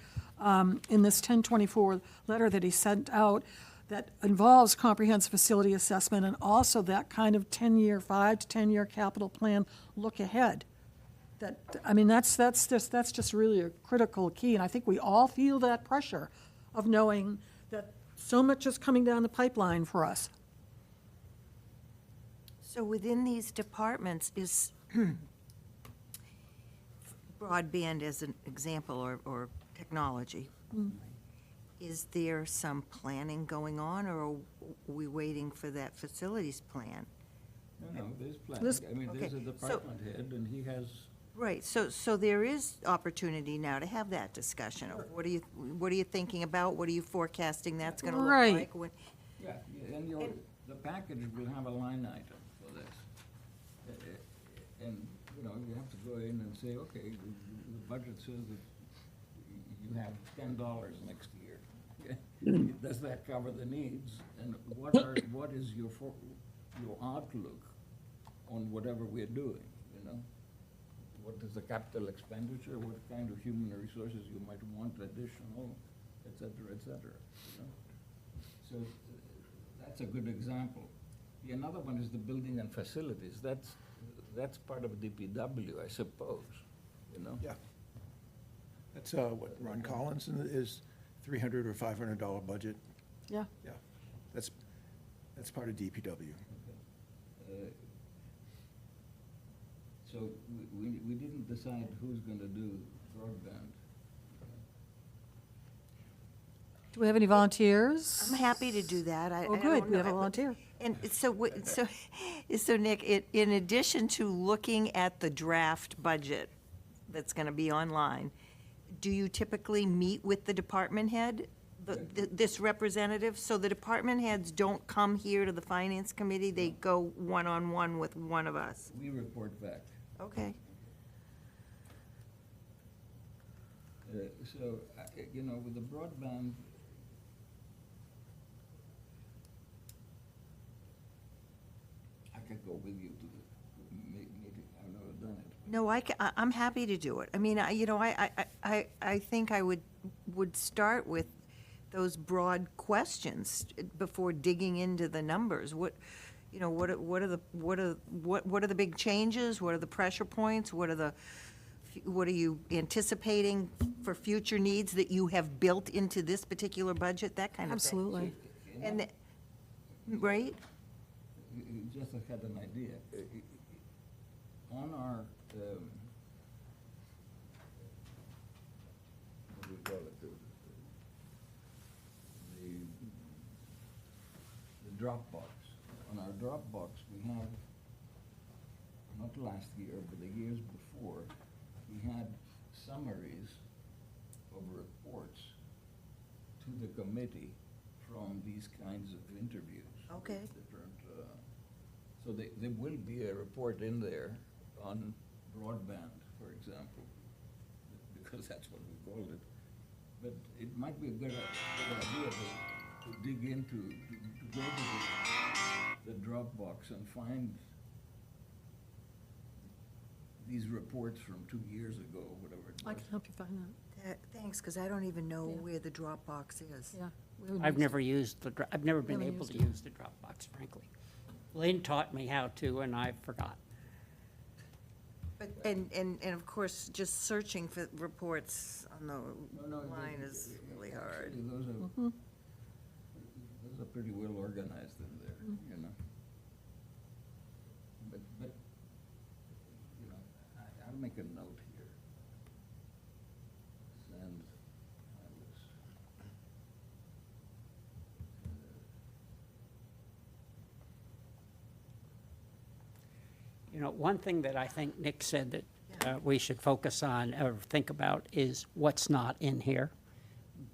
in this 1024 letter that he sent out that involves comprehensive facility assessment and also that kind of 10-year, 5 to 10-year capital plan look ahead. That's just really a critical key, and I think we all feel that pressure of knowing that so much is coming down the pipeline for us. so within these departments, is broadband as an example, or technology, is there some planning going on, or are we waiting for that facilities plan? No, there's This- planning. I mean, there's a Okay, so- department head, and he has, Right, so there is opportunity now to have that discussion. Of what are you thinking about? What are you forecasting that's gonna look Right. like? yeah, and the package will have a line item for this. And, you have to go in and say, okay, the budget says that you have $10 next year. Does that cover the needs? And what is your outlook on whatever we're doing, What is the capital expenditure, what kind of human resources you might want additional, et cetera, So that's a good example. Another one is the building and facilities. That's part of DPW, I suppose, Yeah. That's what Ron Collins is, $300 or $500 budget. Yeah. Yeah. That's part of DPW. So we didn't decide who's gonna do broadband. Do we have any volunteers? I'm happy to do that. Oh, I don't good, we know. have a volunteer. And so Nick, in addition to looking at the draft budget that's gonna be online, do you typically meet with the department head, this representative? So the department heads don't come here to the finance committee, they go one-on-one with one of us? We report back. Okay. So, with the broadband, I could go with you to the meeting. I've never done it. No, I'm happy to do it. I mean, I think I would start with those broad questions before digging into the numbers. What are the big changes? What are the pressure points? What are you anticipating for future needs that you have built into this particular budget? That kind of thing. Absolutely. And, right? Just I had an idea. On our, what do we call it? The Dropbox. On our Dropbox, we have, not last year, but the years before, we had summaries of reports to the committee from these kinds of interviews. Okay. Different, so there will be a report in there on broadband, for example, because that's what we called it. But it might be a good idea to dig into, to go to the Dropbox and find these reports from 2 years ago, whatever it I was. can help you find that, Thanks, because I don't even know Yeah. where the Dropbox is. yeah. we would I've need- never used I've never been Haven't able to used it. use the Dropbox, frankly. Lynn taught me how to, and I forgot. But, and of course, just searching for reports on the No, line is really hard. Actually, those Mm-hmm. are pretty well organized in there, Mm-hmm. you know. But, you know, I'll make a note here. Send Alice. You know, one thing that I think Nick said that we should focus on or think about is what's not in here.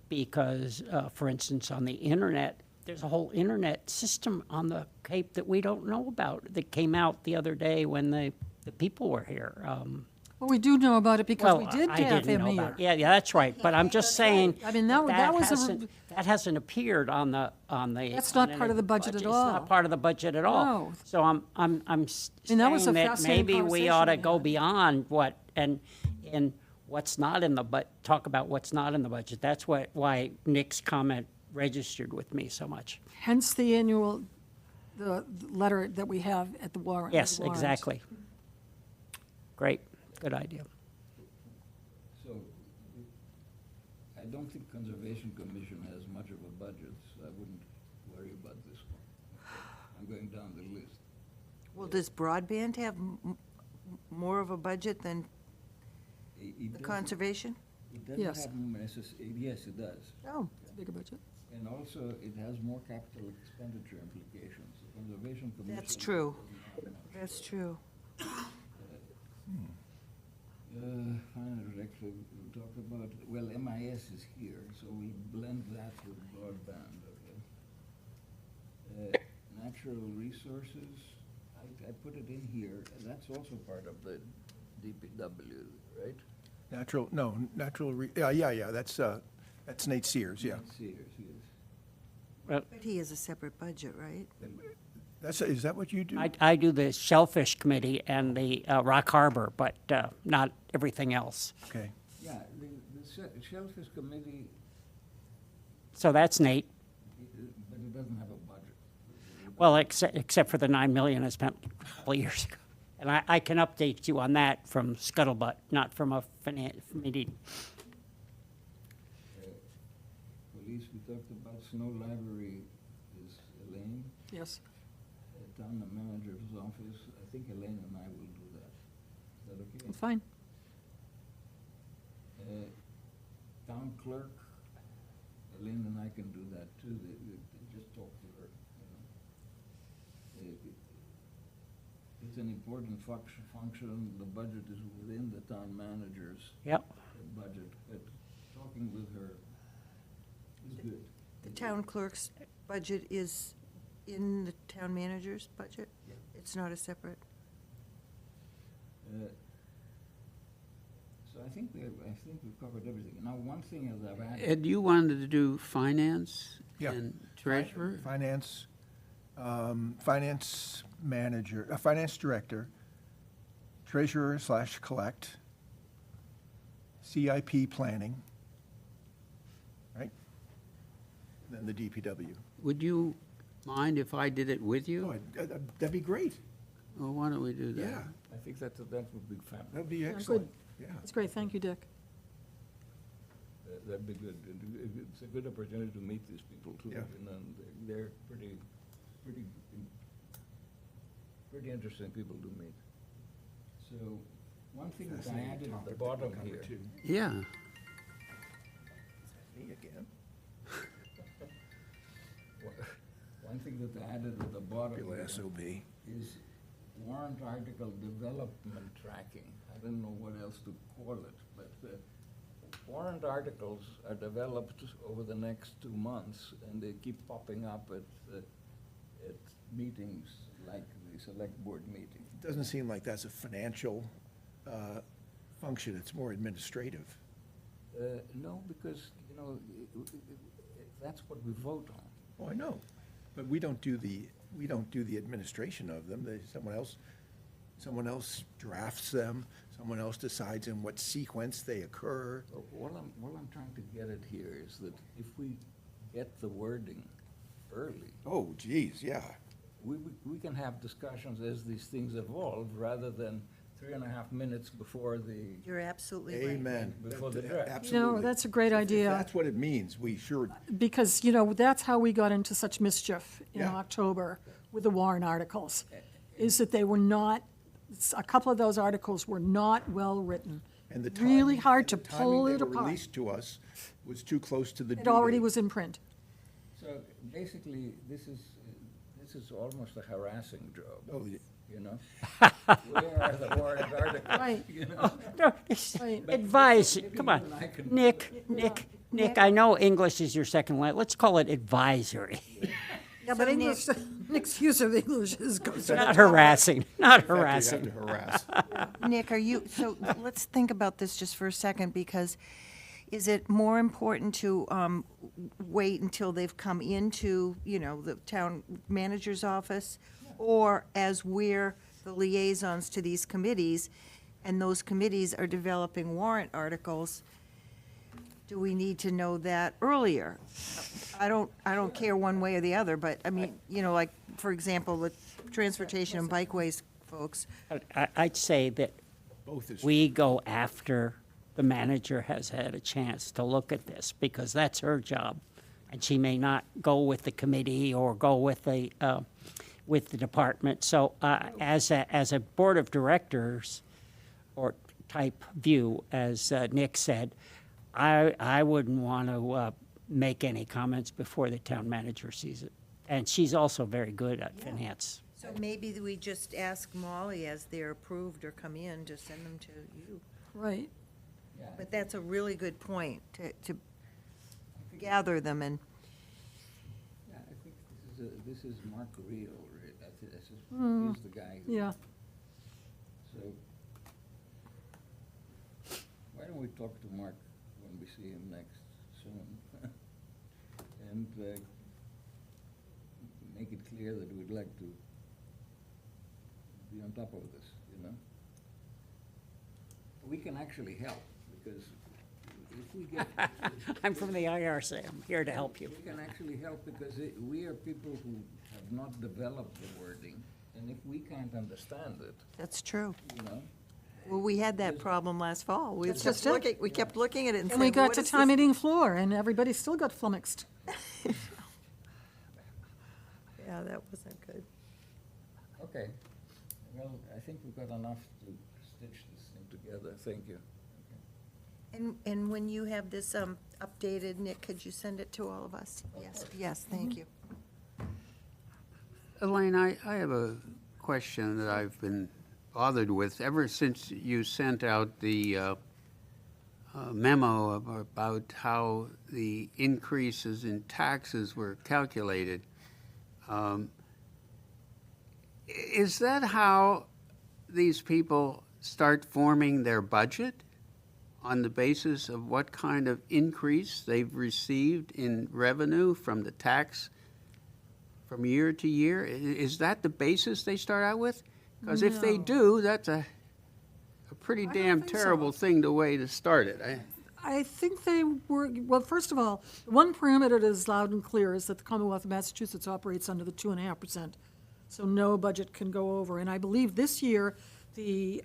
Because, for instance, on the internet, there's a whole internet system on the Cape that we don't know about, that came out the other day when the people were here. Well, we do know about it because we Well, did I have didn't him know here. about it. Yeah, that's right, but I'm just saying. I mean, that was a- that hasn't appeared on the. That's not part of the budget at all. It's not part of the budget at all. No. So I'm mean, that was a saying that fascinating maybe we ought to conversation we go had. beyond what, and what's not in the, talk about what's not in the budget. That's why Nick's comment registered with me so much. Hence the annual, the letter that we have at the warrant. Yes, the warrant. exactly. Great, good idea. So, I don't think Conservation Commission has much of a budget, so I wouldn't worry about this one. I'm going down the list. Well, does broadband have more of a budget than It the doesn't- conservation? It doesn't Yes. have, yes, it does. Oh, it's a bigger budget. And also, it has more capital expenditure implications. The Conservation Commission. That's true. doesn't have much. That's true. Finance director, we talked about, well, MIS is here, so we blend that with broadband, okay? Natural resources, I put it in here, and that's also part of the DPW, right? Yeah, that's Nate Sears, yeah. Let's see, yes. But he has a separate budget, right? Is that what you do? I do the Shellfish Committee and the Rock Harbor, but not everything else. Okay. Yeah, the Shellfish Committee, So that's Nate. but it doesn't have a budget. Well, except for the 9 million I spent a couple of years ago. And I can update you on that from Scuttlebutt, not from a meeting. Police, we talked about Snow Library is Elaine. Yes. Town manager's office, I think Elaine and I will do that. Is that okay? Fine. Town clerk, Elaine and I can do that too, they just talk to her, you know. It's an important function, the budget is within the town manager's Yep. budget, but talking with her is good. The town clerk's budget is in the town manager's budget? Yeah. It's not a separate? So I think we've covered everything. Now, one thing is I've added. Ed, you wanted to do finance Yeah. and treasurer? Finance manager, finance director, treasurer/collect, CIP planning, right? Then the DPW. Would you mind if I did it with Oh, you? that'd be great. Well, why don't we do that? Yeah, I think that would be fabulous. that'd be good. excellent. Yeah. That's great. Thank you, Dick. That'd be good. It's a good opportunity to meet these people too, Yeah. you know, and they're pretty interesting people to meet. So, one thing that I added at the bottom here. Yeah. Me again? One thing that I added at the bottom Popular here SOB. is warrant article development tracking. I don't know what else to call it, but warrant articles are developed over the next 2 months, and they keep popping up at meetings like the select board meeting. Doesn't seem like that's a financial function, it's more administrative. No, because, you know, that's what we vote on. Oh, I know, but we don't do the administration of them, someone else someone else drafts them, someone else decides in what sequence they occur. So what I'm trying to get at here is that if we get the wording early, Oh, geez, yeah. we can have discussions as these things evolve, rather than 3.5 minutes before the, You're absolutely right. Amen. Before the draft. Absolutely. that's a great If idea. that's what it means, we sure, Because, that's how we got into such mischief in Yeah. October with the Warren articles, is that they were not, a couple of those articles were not well-written. and the Really timing- hard and to the pull timing it they were apart. released to us was too close to the due It already date. was in print. So basically, this is almost a harassing job, Oh, yeah. you know? Where are the Warren articles? Right. You know? No, it's Right. advise, Maybe come you on. and I can- Nick, I know English is your second language. Let's call it advisory. Yeah, but So, English, Nick's use of English goes. Not harassing, not In fact, you have harassing. to harass. Nick, so let's think about this just for a second, because is it more important to wait until they've come into, the town manager's office? Or as we're the liaisons to these committees, and those committees are developing warrant articles, do we need to know that earlier? I don't care one way or the other, but, I mean, like, for example, the transportation and bikeways folks, I'd say that Both is we go after the manager has had a chance to look at this, because that's her job. And she may not go with the committee or go with the department. So as a board of directors or type view, as Nick said, I wouldn't want to make any comments before the town manager sees it. And she's also very good at finance. so maybe we just ask Molly as they're approved or come in, to send them to you. Right. Yeah, But that's a really good point, to gather them and, yeah, I think this is Mark Reel, right? He's the guy. who- Yeah. So, why don't we talk to Mark when we see him next soon? And make it clear that we'd like to be on top of this, you know? We can actually help, because if we get, I'm from the IRC. I'm here to help you. we can actually help, because we are people who have not developed the wording, and if we can't understand it, that's true. you know, Well, we had that problem last fall. That's just it. We kept looking at it and And we saying, got what to is town this? meeting floor, and everybody still got flummoxed. Yeah, that wasn't good. okay. Well, I think we've got enough to stitch this thing together. Thank you. And when you have this updated, Nick, could you send it to all of us? Yes, thank you. Elaine, I have a question that I've been bothered with ever since you sent out the memo about how the increases in taxes were calculated. Is that how these people start forming their budget? On the basis of what kind of increase they've received in revenue from the tax from year to year? Is that the basis they start out with? Because if they No. do, that's a pretty I don't damn think so. terrible thing, the way to start it. I think they were, well, first of all, one parameter that is loud and clear is that the Commonwealth of Massachusetts operates under the 2.5%. So no budget can go over. And I believe this year, the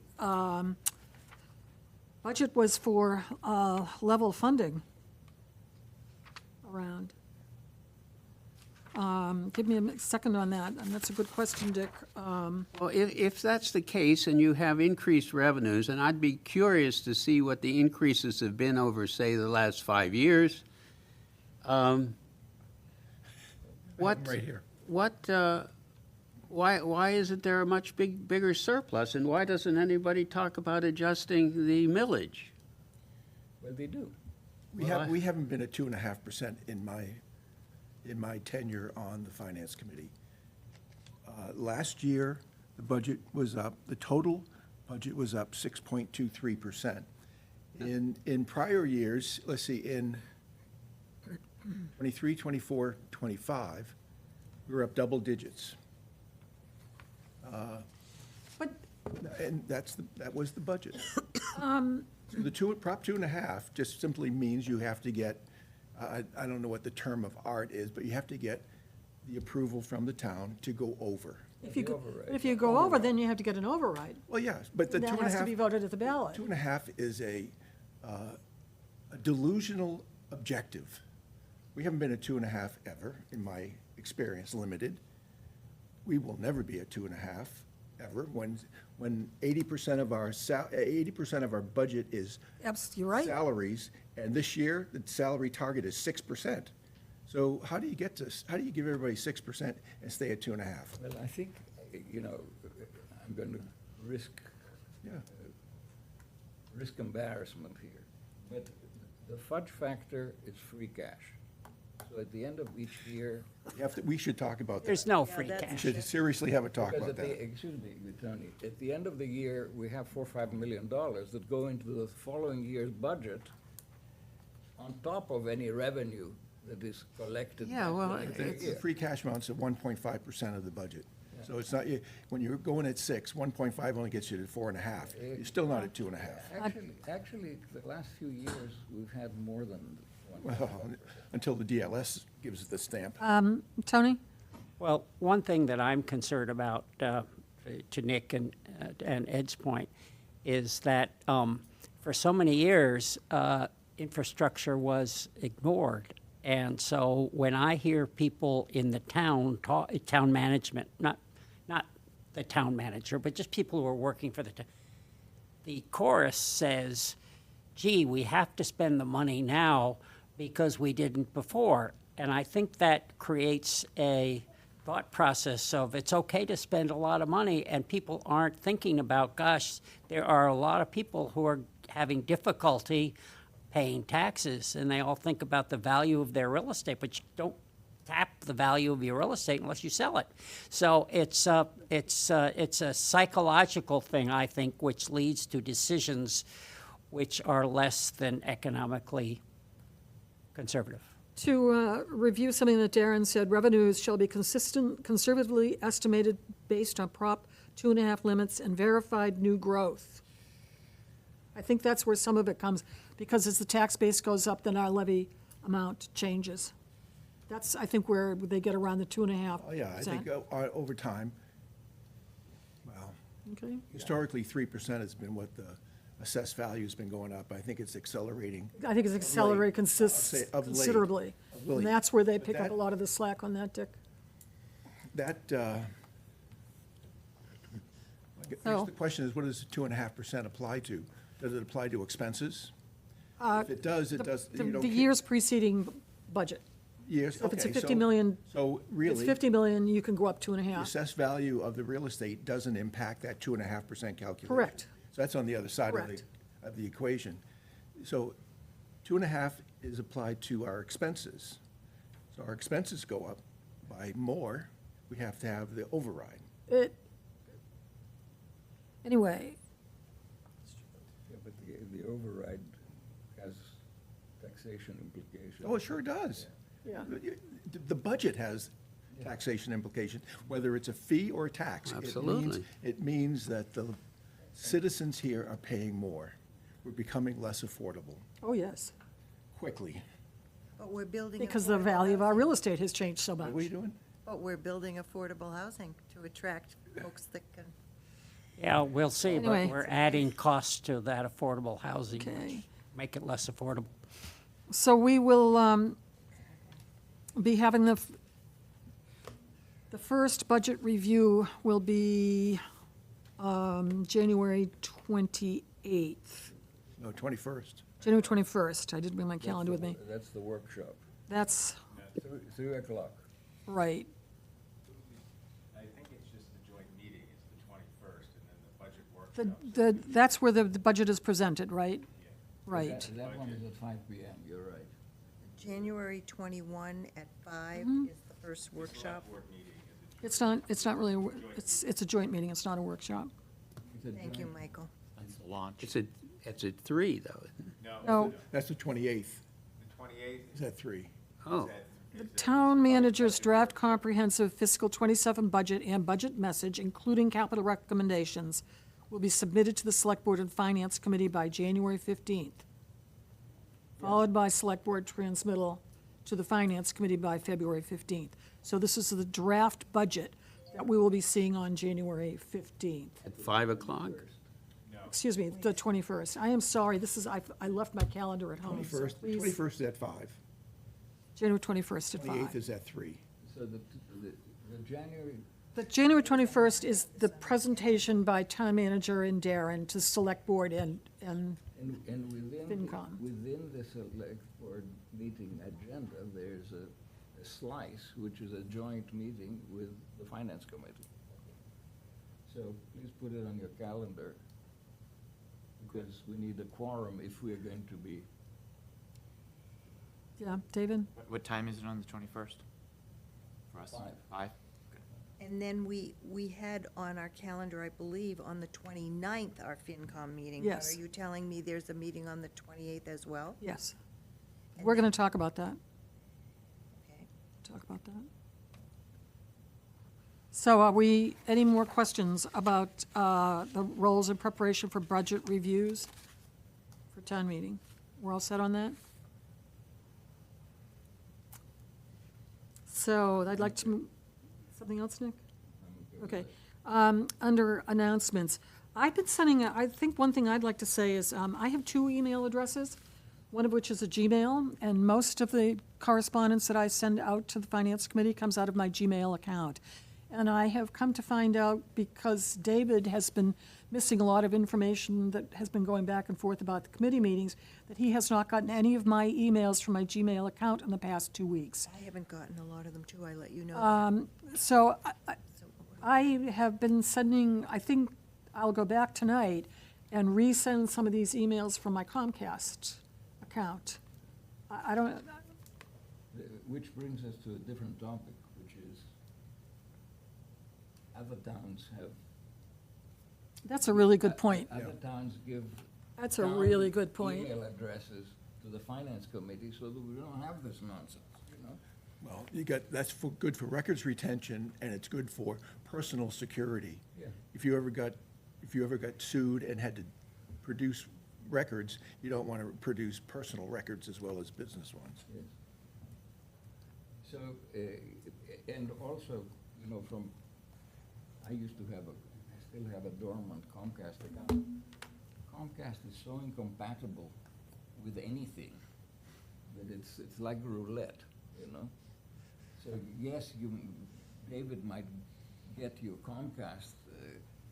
budget was for level funding around. Give me a second on that, and that's a good question, Dick. Well, if that's the case and you have increased revenues, and I'd be curious to see what the increases have been over, say, the last 5 years. What? Right here. Why isn't there a much bigger surplus, and why doesn't anybody talk about adjusting the millage? Well, they do. We haven't been at 2.5% in my tenure on the Finance Committee. Last year, the budget was up, the total budget was up 6.23%. In prior years, let's see, in 23, 24, 25, we were up double digits. But And that was the budget. So the Prop 2.5 just simply means you have to get, I don't know what the term of art is, but you have to get the approval from the town to go over. If you go over, then you have to get an override. Well, yes, but the 2.5. That has to be voted at the ballot. 2.5 is a delusional objective. We haven't been at 2.5 ever, in my experience, limited. We will never be at 2.5 ever, when 80% of our 80% of our budget is You're right. salaries, and this year, the salary target is 6%. So how do you give everybody 6% and stay at 2.5? Well, I think, I'm going to risk Yeah. embarrassment here. But the fudge factor is free cash. So at the end of each year. We should talk about that. There's no Yeah, free that's- We cash. should seriously have a talk Because about that. excuse me, Tony, at the end of the year, we have $4 or $5 million that go into the following year's budget on top of any revenue that is collected. Yeah, well, that particular The year. free cash amounts at 1.5% of the budget. So it's not, when you're going at 6, 1.5 only gets you to 4.5. You're still not at 2.5. Actually, the last few years, we've had more than one. Well, until the DLS gives it the stamp. Tony? Well, one thing that I'm concerned about, to Nick and Ed's point, is that for so many years, infrastructure was ignored. And so when I hear people in the town, town management, not the town manager, but just people who are working for the chorus says, gee, we have to spend the money now because we didn't before. And I think that creates a thought process of it's okay to spend a lot of money, and people aren't thinking about, gosh, there are a lot of people who are having difficulty paying taxes, and they all think about the value of their real estate, but you don't tap the value of your real estate unless you sell it. So it's a psychological thing, I think, which leads to decisions which are less than economically conservative. To review something that Darren said, revenues shall be conservatively estimated based on Prop 2.5 limits and verified new growth. I think that's where some of it comes, because as the tax base goes up, then our levy amount changes. That's, I think, where they get around the 2.5%. Oh, yeah, I think over time, well, Okay. historically, 3% has been what the assessed value's been going up. I think it's accelerating. I think it's accelerated say of late. considerably. Of late. And that's where they But pick up that- a lot of the slack on that, Dick. That, I guess So- the question is, what does 2.5% apply to? Does it apply to expenses? If it does, it does, you don't. The years preceding budget. Years, So if it's a okay, 50 million, So If it's really, 50 million, you can go up the 2.5. assessed value of the real estate doesn't impact that 2.5% calculation. Correct. So that's on the other side Correct. of the equation. So 2.5 is applied to our expenses. So our expenses go up by more, we have to have the override. Anyway, Yeah, but the override has taxation implications. Oh, it sure does. yeah. The budget has taxation implication, whether it's a fee or a tax. Absolutely. It means that the citizens here are paying more. We're becoming less affordable Oh, yes, quickly. But we're building. because the affordable value of our housing. real estate has changed so What are we much. doing? But we're building affordable housing to attract folks that can. Yeah, we'll see, Anyway. but we're adding costs to that affordable housing, which Okay. make it less affordable. So we will be having the first budget review will be January 28th, No, 21st. January 21st. I didn't bring my calendar with me. That's the workshop, That's 3 o'clock. right. I think it's just the joint meeting is the 21st, and then the budget workshop. That's where the budget is presented, right? Right. That one is at 5 PM, you're right. January 21 at 5 Mm-hmm. is the first workshop. It's not really, it's a joint meeting, it's not a workshop. It's a Thank you, joint- Michael. That's the launch. It's at 3, though, isn't it? No, That's the 28th. The 28th Is that 3? Oh, the town manager's draft comprehensive fiscal '27 budget and budget message, including capital recommendations, will be submitted to the Select Board and Finance Committee by January 15th, followed by Select Board transmittal to the Finance Committee by February 15th. So this is the draft budget that we will be seeing on January 15th. At 5 o'clock? Excuse me, the 21st. I am sorry, this is, I left my calendar at home, so 21st, please. 21st is at 5. January 21st at 5. 28th is at 3. So the January, The January 21st is the presentation by Town Manager and Darren to Select Board and and within, FinCom. within the select board meeting agenda, there's a slice, which is a joint meeting with the finance committee. So please put it on your calendar, because we need a quorum if we're going to be, yeah, David? What time is it on the 21st? For us? 5. 5? And then we had on our calendar, I believe, on the 29th, our FinCom meeting. But Yes. Are you telling me there's a meeting on the 28th as well? Yes. We're going to talk about that. Okay. Talk about that. So are we, any more questions about the roles in preparation for budget reviews for town meeting? We're all set on that? So I'd like to, something else, Nick? Okay. Under announcements, I've been sending, I think one thing I'd like to say is, I have 2 email addresses, one of which is a Gmail, and most of the correspondence that I send out to the Finance Committee comes out of my Gmail account. And I have come to find out, because David has been missing a lot of information that has been going back and forth about the committee meetings, that he has not gotten any of my emails from my Gmail account in the past 2 weeks. I haven't gotten a lot of them, too, I let you know. So I have been sending, I think I'll go back tonight and resend some of these emails from my Comcast account. I don't, which brings us to a different topic, which is other towns have. that's a really good point. Other towns give. That's a town really good point. Email addresses to the finance committee so that we don't have this nonsense, you know? Well, you got, that's good for records retention, and it's good for personal security. Yeah. If you ever got sued and had to produce records, you don't want to produce personal records as well as business ones. Yes. So, and also, you know, I used to have I still have a dormant Comcast account. Comcast is so incompatible with anything that it's like roulette, you know? So yes, David might get your Comcast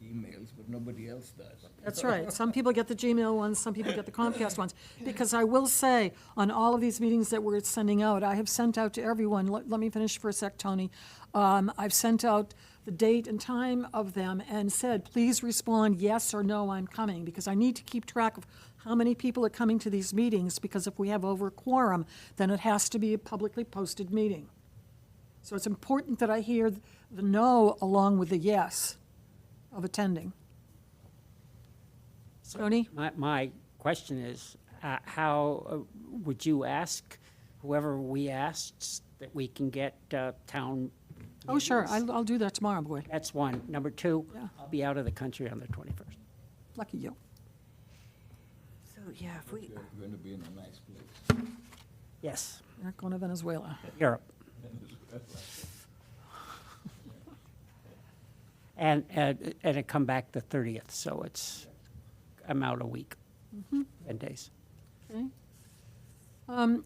emails, but nobody else does. That's right. Some people get the Gmail ones, some people get the Comcast ones. Because I will say, on all of these meetings that we're sending out, I have sent out to everyone, let me finish for a sec, Tony. I've sent out the date and time of them and said, please respond yes or no, I'm coming, because I need to keep track of how many people are coming to these meetings, because if we have over a quorum, then it has to be a publicly posted meeting. So it's important that I hear the no along with the yes of attending. Tony? My question is, how would you ask whoever we asked that we can get town Oh, sure, meetings? I'll do that tomorrow, boy. That's one. Number 2, Yeah. I'll be out of the country on the 21st. Lucky you. So, yeah, if we, You're going to be in a nice place. Yes, You're not going to Venezuela. Europe. And it come back the 30th, so I'm out a week, 10 days. Okay.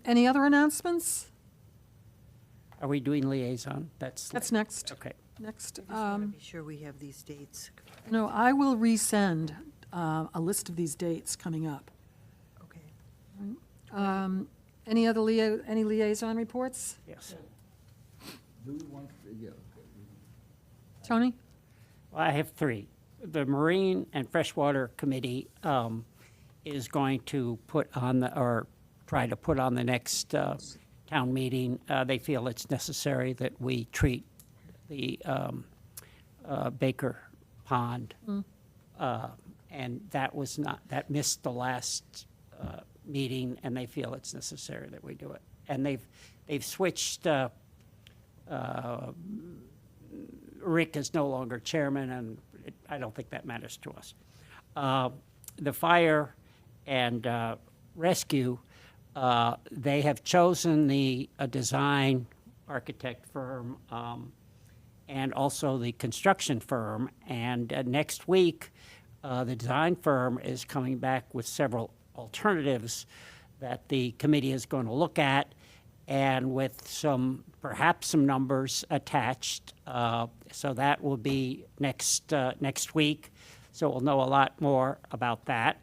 Any other announcements? Are we doing liaison? That's next. Okay. Next. just want to be sure we have these dates. No, I will resend a list of these dates coming up. Okay. Any other any liaison reports? Yes. Do we want, yeah, okay. Tony? Well, I have 3. The Marine and Freshwater Committee is going to put on try to put on the next town meeting. They feel it's necessary that we treat the Baker Pond. And that missed the last meeting, and they feel it's necessary that we do it. And they've switched, Rick is no longer chairman, and I don't think that matters to us. the fire and rescue, they have chosen a design architect firm and also the construction firm. And next week, the design firm is coming back with several alternatives that the committee is going to look at, and with perhaps some numbers attached. So that will be next week. So we'll know a lot more about that.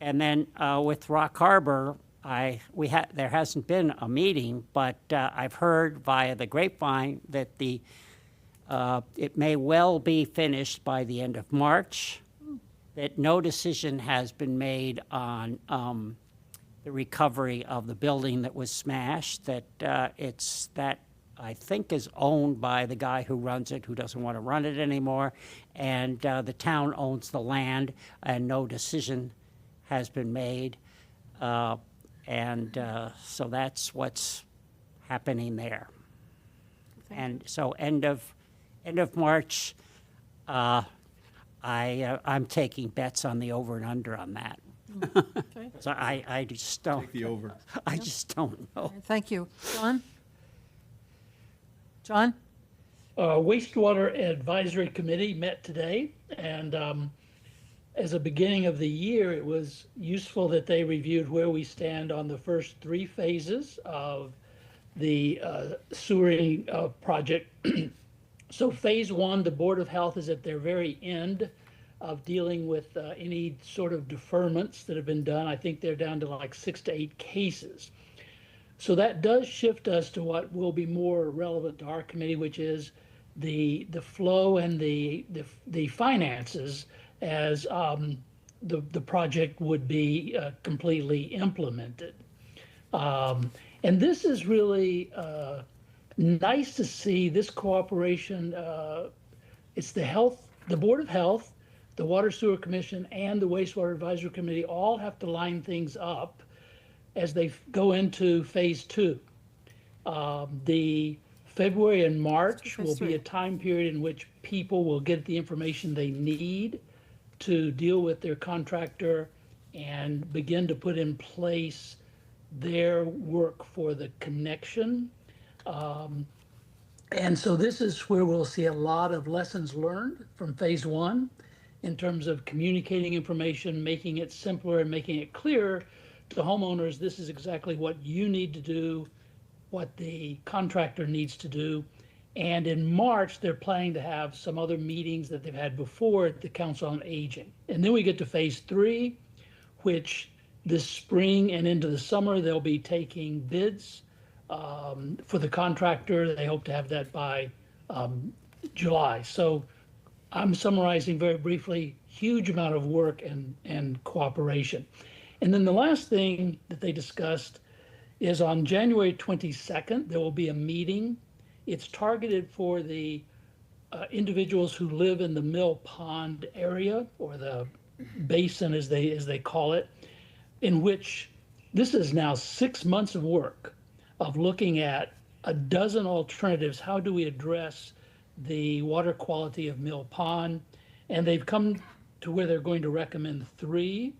And then with Rock Harbor, there hasn't been a meeting, but I've heard via the grapevine that it may well be finished by the end of March, that no decision has been made on the recovery of the building that was smashed, that I think is owned by the guy who runs it, who doesn't want to run it anymore, and the town owns the land, and no decision has been made. So that's what's happening there. And so end of March, I'm taking bets on the over and under on that. Okay, So I just don't. Take the over. I just don't know. thank you. John? John? Wastewater Advisory Committee met today, and as a beginning of the year, it was useful that they reviewed where we stand on the first 3 phases of the sewering project. So phase 1, the Board of Health is at their very end of dealing with any sort of deferments that have been done. I think they're down to like 6 to 8 cases. So that does shift us to what will be more relevant to our committee, which is the flow and the finances as the project would be completely implemented. And this is really nice to see this cooperation. It's the Board of Health, the Water Sewer Commission, and the Wastewater Advisory Committee all have to line things up as they go into phase 2. The February and March will be a time period in which people will get the information they need to deal with their contractor and begin to put in place their work for the connection. And so this is where we'll see a lot of lessons learned from phase 1 in terms of communicating information, making it simpler and making it clear to homeowners, this is exactly what you need to do, what the contractor needs to do. And in March, they're planning to have some other meetings that they've had before at the Council on Aging. And then we get to phase 3, which this spring and into the summer, they'll be taking bids for the contractor. They hope to have that by July. So I'm summarizing very briefly, huge amount of work and cooperation. And then the last thing that they discussed is on January 22nd, there will be a meeting. It's targeted for the individuals who live in the Mill Pond area, or the basin as they call it, in which this is now 6 months of work of looking at a dozen alternatives. How do we address the water quality of Mill Pond? And they've come to where they're going to recommend 3,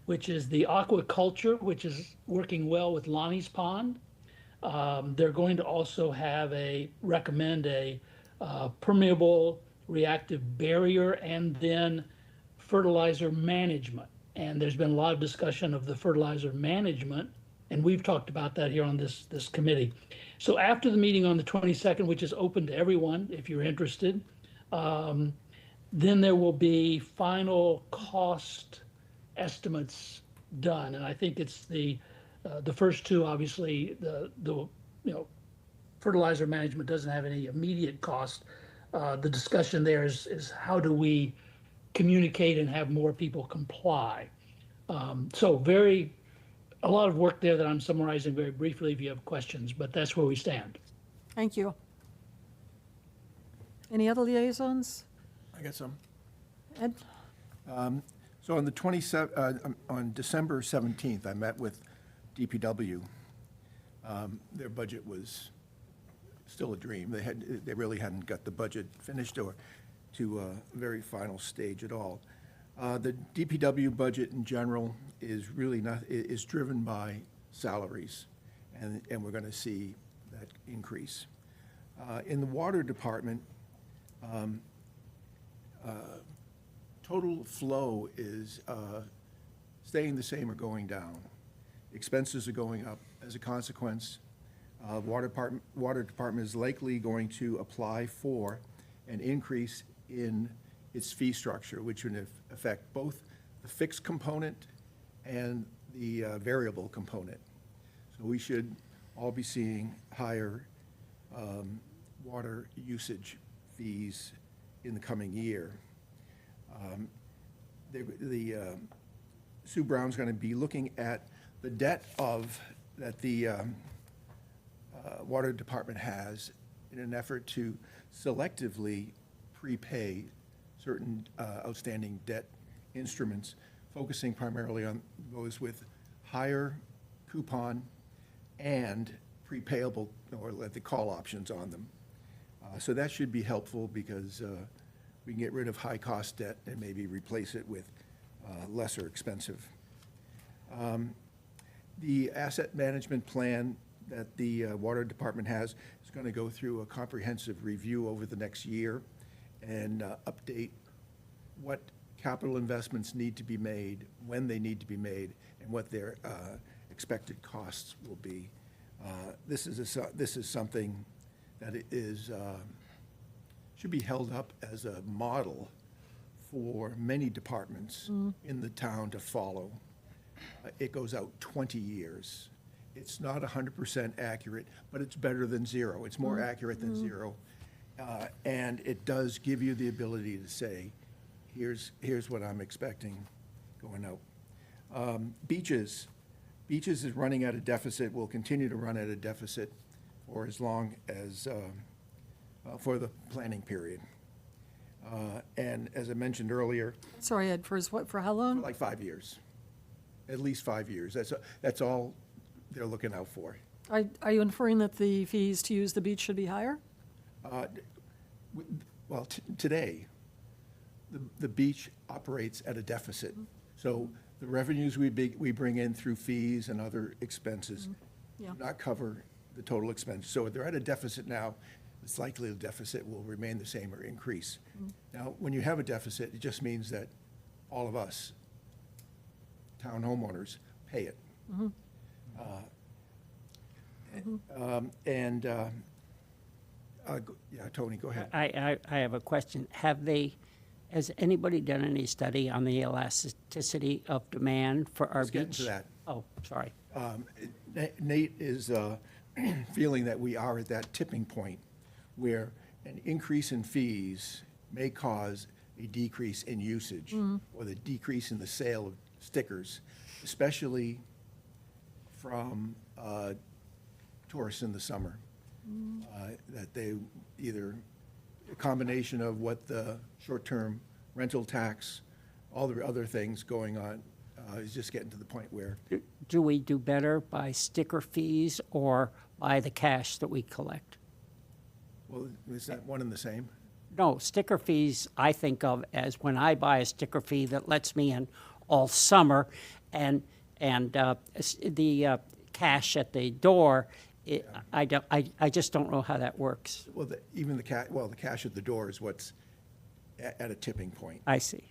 which is the aquaculture, which is working well with Lonnie's Pond. They're going to also recommend a permeable reactive barrier, and then fertilizer management. And there's been a lot of discussion of the fertilizer management, and we've talked about that here on this committee. So after the meeting on the 22nd, which is open to everyone if you're interested, then there will be final cost estimates done. And I think it's the first 2, obviously, the fertilizer management doesn't have any immediate cost. The discussion there is how do we communicate and have more people comply. So a lot of work there that I'm summarizing very briefly if you have questions, but that's where we stand. Thank you. Any other liaisons? I got some. Ed? So on December 17th, I met with DPW. Their budget was still a dream. They really hadn't got the budget finished or to a very final stage at all. The DPW budget in general is really not, is driven by salaries, and we're gonna see that increase. In the water department, total flow is staying the same or going down. Expenses are going up as a consequence. Water department is likely going to apply for an increase in its fee structure, which would affect both the fixed component and the variable component. So we should all be seeing higher water usage fees in the coming year. Sue Brown's going to be looking at the debt that the water department has in an effort to selectively prepay certain outstanding debt instruments, focusing primarily on those with higher coupon and prepayable, or the call options on them. So that should be helpful because we can get rid of high-cost debt and maybe replace it with lesser expensive. The asset management plan that the water department has is going to go through a comprehensive review over the next year and update what capital investments need to be made, when they need to be made, and what their expected costs will be. This is something that should be held up as a model for many departments in the town to follow. It goes out 20 years. It's not 100% accurate, but it's better than zero. It's more accurate than zero. And it does give you the ability to say, here's what I'm expecting going out. Beaches is running at a deficit, will continue to run at a deficit for as long as, for the planning period. And as I mentioned earlier, Sorry, Ed, for how long? like 5 years, at least 5 years. That's all they're looking out for. Are you inferring that the fees to use the beach should be higher? Well, today, the beach operates at a deficit. So the revenues we bring in through fees and other expenses Yeah. do not cover the total expense. So they're at a deficit now. It's likely the deficit will remain the same or increase. Now, when you have a deficit, it just means that all of us, town homeowners, pay it. Yeah, Tony, go ahead. I have a question. Has anybody done any study on the elasticity of demand for our beach? Let's get into that. Oh, sorry. Nate is feeling that we are at that tipping point where an increase in fees may cause a decrease in usage or the decrease in the sale of stickers, especially from tourists in the summer. That they either, a combination of what the short-term rental tax, all the other things going on, is just getting to the point where Do we do better by sticker fees or by the cash that we collect? well, is that one and the same? No, sticker fees I think of as when I buy a sticker fee that lets me in all summer, and the cash at the door, I just don't know how that works. Well, even the cash at the door is what's at a tipping point. I see.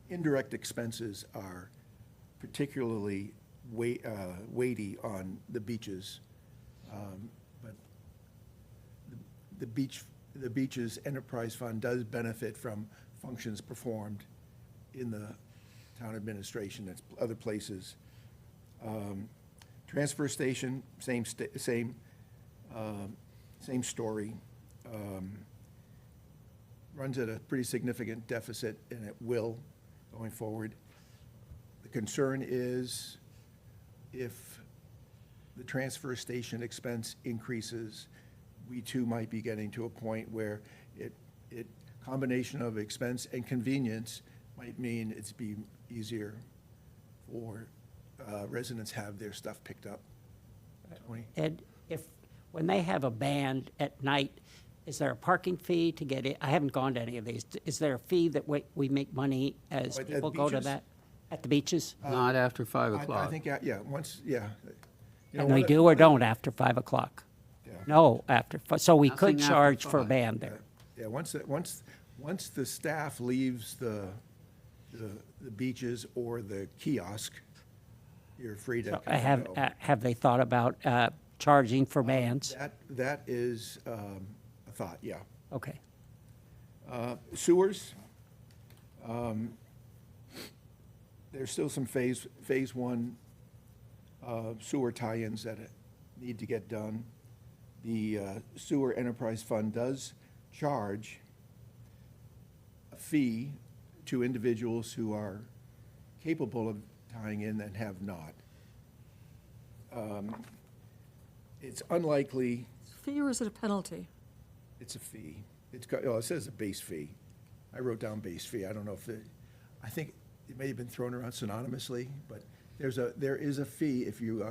Indirect expenses are particularly weighty on the beaches. But the beaches enterprise fund does benefit from functions performed in the town administration and other places. Transfer station, same story. Runs at a pretty significant deficit, and it will going forward. The concern is if the transfer station expense increases, we too might be getting to a point where combination of expense and convenience might mean it's be easier for residents have their stuff picked up. Tony? Ed, when they have a band at night, is there a parking fee to get it? I haven't gone to any of these. Is there a fee that we make money as At people go to beaches? that? At the beaches? Not after 5 I o'clock. think, yeah, once, yeah. You know, And we one of- do or don't after 5 o'clock? Yeah. No, so we could Nothing after charge for a 5. band there. Yeah, once the staff leaves the beaches or the kiosk, you're free to So come and go. have they thought about charging for bands? That is a thought, yeah. Okay. Sewers, there's still some phase one sewer tie-ins that need to get done. The Sewer Enterprise Fund does charge a fee to individuals who are capable of tying in and have not. It's unlikely, Fee or is it a penalty? it's a fee. It says a base fee. I wrote down base fee. I don't know if I think it may have been thrown around synonymously, but there is a fee if you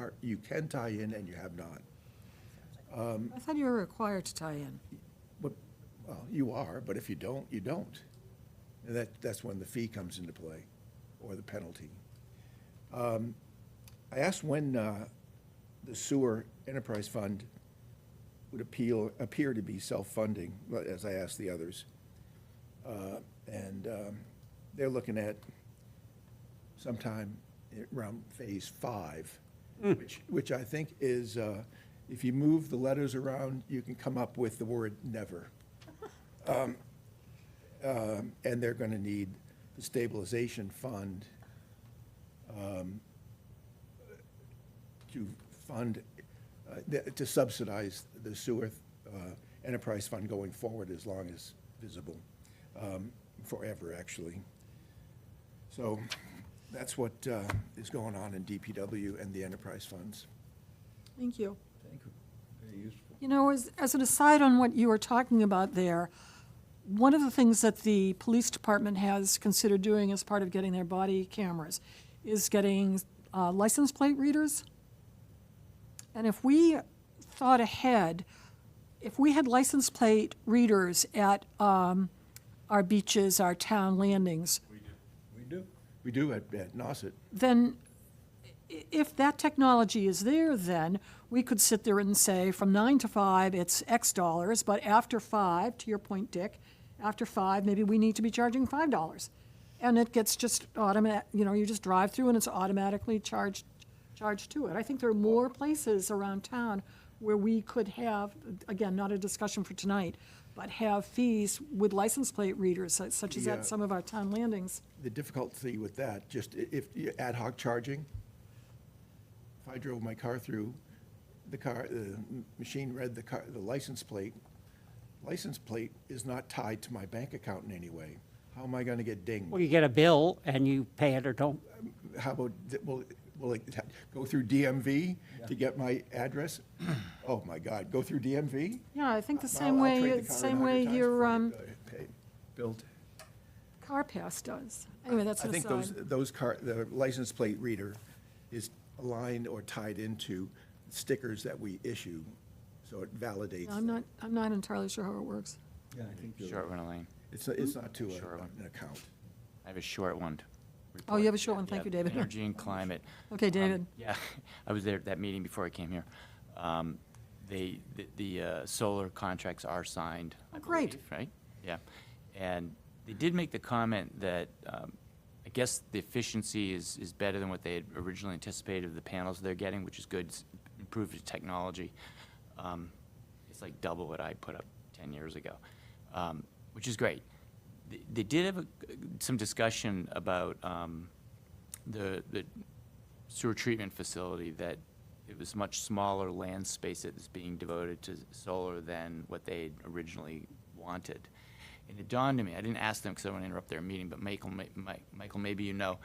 can tie in and you have not. I thought you were required to tie in. Well, you are, but if you don't, you don't. And that's when the fee comes into play, or the penalty. I asked when the Sewer Enterprise Fund would appear to be self-funding, as I asked the others. And they're looking at sometime around phase 5, which I think is, if you move the letters around, you can come up with the word never. And they're going to need the stabilization fund to fund, to subsidize the sewer enterprise fund going forward as long as visible, forever, actually. So that's what is going on in DPW and the enterprise funds. Thank you. Thank you. Very useful. You know, as an aside on what you were talking about there, one of the things that the police department has considered doing as part of getting their body cameras is getting license plate readers. And if we thought ahead, if we had license plate readers at our beaches, our town landings, We do at Nauset. then if that technology is there, then we could sit there and say, from 9 to 5, it's X dollars, but after 5, to your point, Dick, after 5, maybe we need to be charging $5. And it gets just automatic, you just drive through and it's automatically charged to it. I think there are more places around town where we could have, again, not a discussion for tonight, but have fees with license plate readers, such as Yeah. at some of our town landings. The difficulty with that, just if ad hoc charging, if I drove my car through, the machine read the license plate is not tied to my bank account in any way. How am I going to get dinged? Well, you get a bill and you pay it or don't. How about, will it go through DMV to get my address? Oh, my God, go through DMV? Yeah, I think the I'll same way, trade the car 100 times your before I pay- Billed. car pass does. Anyway, that's I an think aside. the license plate reader is aligned or tied into stickers that we issue, so it validates. I'm not entirely sure how it works. Yeah, I think you're Short right. one, Elaine. It's not to Sure. an account. I have a short one. Oh, you have a short one. Thank you, Yeah, David. Energy and climate. Okay, David. Yeah, I was there at that meeting before I came here. The solar contracts are signed, I Great. believe, right? Yeah. And they did make the comment that, I guess the efficiency is better than what they had originally anticipated of the panels they're getting, which is good, improved technology. It's like double what I put up 10 years ago, which is great. They did have some discussion about the sewer treatment facility, that it was much smaller land space that was being devoted to solar than what they had originally wanted. And it dawned on me, I didn't ask them because I don't want to interrupt their meeting, but Michael, maybe you know,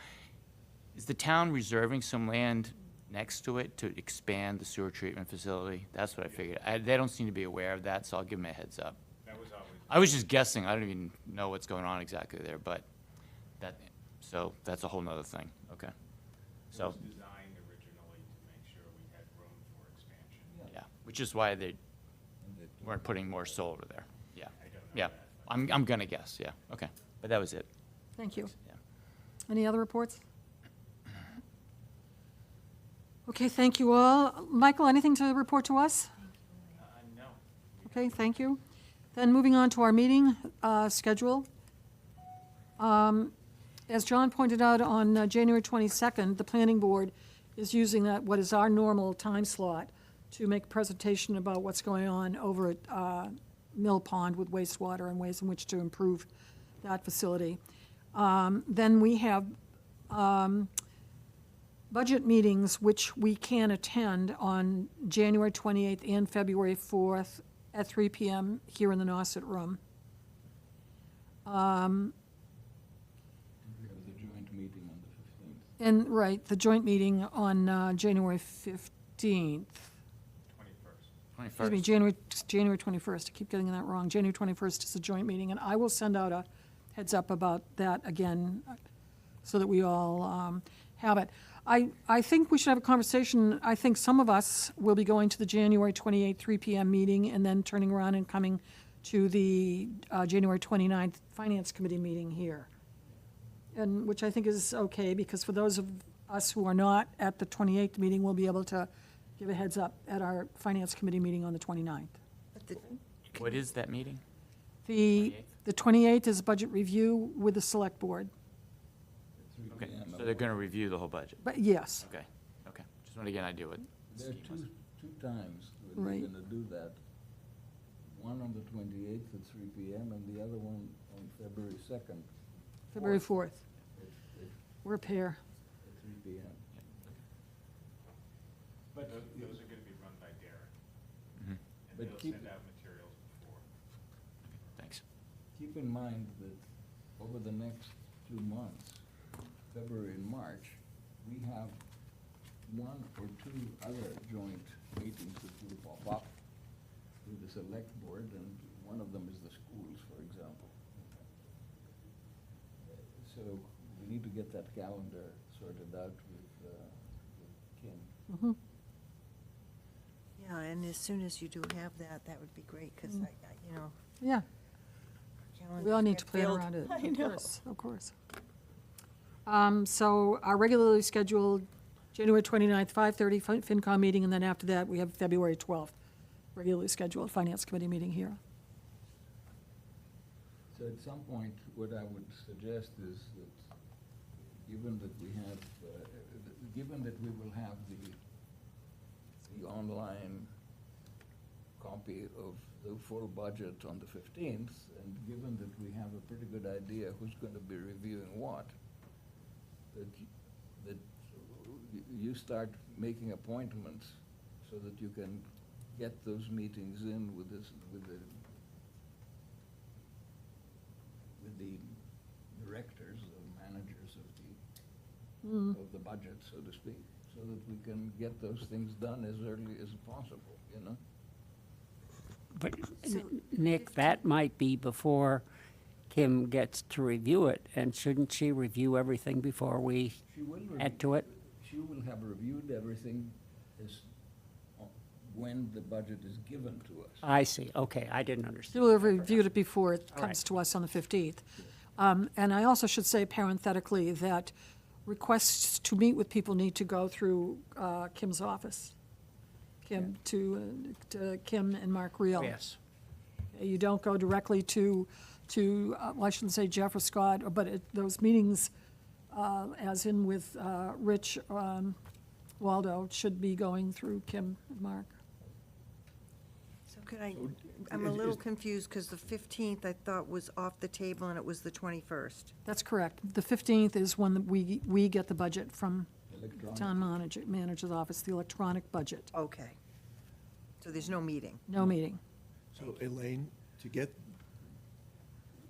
is the town reserving some land next to it to expand the sewer treatment facility? That's what I figured. They don't seem to be aware of that, so I'll give them a heads up. That was always. I was just guessing. I don't even know what's going on exactly there, but so that's a whole nother thing. Okay. It So, was designed originally to make sure we had room for expansion. yeah, which is why they weren't putting more solar there. Yeah, yeah. I'm gonna guess, yeah, okay. But that was it. Thank you. Yeah. Any other reports? Okay, thank you all. Michael, anything to report to us? No. Okay, thank you. Then moving on to our meeting schedule. As John pointed out, on January 22nd, the planning board is using what is our normal time slot to make a presentation about what's going on over at Mill Pond with wastewater and ways in which to improve that facility. Then we have budget meetings which we can attend on January 28th and February 4th at 3 p.m. here in the Nauset Room. We have the joint meeting on the 15th. And, right, the joint meeting on January 15th. 21st. Excuse me, 21st. January 21st. I keep getting that wrong. January 21st is the joint meeting, and I will send out a heads up about that again so that we all have it. I think we should have a conversation. I think some of us will be going to the January 28th, 3 p.m. meeting and then turning around and coming to the January 29th Finance Committee meeting here. And which I think is okay, because for those of us who are not at the 28th meeting, we'll be able to give a heads up at our Finance Committee meeting on the 29th. But the- What is that meeting? The 28th is budget review with the Select Board. At 3 Okay, p.m. so they're gonna review the whole budget? But yes, Okay, okay. Just want to get an idea what the There are scheme was. two times when Right. we're gonna do that. One on the 28th at 3 p.m. and the other one on February 2nd February 4th. at We're a pair. 3 p.m. But those are gonna be run by Derek, Mhm. and But he'll keep- send out materials before. Thanks. Keep in mind that over the next 2 months, February and March, we have 1 or 2 other joint meetings that will pop up with the select board, and one of them is the schools, for example. So we need to get that calendar sorted out with Kim. Mhm. Yeah, and as soon as you do have that, that would be great, because you know. Yeah, calendars we all need get to plan filled. around it. I Of know. course, of course. So our regularly scheduled January 29th, 5:30 FinCom meeting, and then after that, we have February 12th, regularly scheduled Finance Committee meeting here. So at some point, what I would suggest is that, given that we have, given that we will have the online copy of the full budget on the 15th, and given that we have a pretty good idea who's going to be reviewing what, that you start making appointments so that you can get those meetings in with the directors, the managers of the budget, so to speak, so that we can get those things done as early as possible, you know? But Nick, that might be before Kim gets to review it, and shouldn't she review everything before we She will add to it? She will have reviewed everything as, when the budget is given to us. I see, okay, I didn't We understand. will have reviewed it before it All comes right. to us on the 15th. And I also should say parenthetically that requests to meet with people need to go through Kim's office. Kim, to Kim and Mark Reel. Yes, You don't go directly to well, I shouldn't say Jeff or Scott, but those meetings, as in with Rich Waldo, should be going through Kim and Mark. So I'm a little confused, because the 15th I thought was off the table, and it was the 21st. That's correct. The 15th is when we get the budget from the Electronic. town manager's office, the electronic budget. Okay. So there's no meeting. No meeting. So Elaine,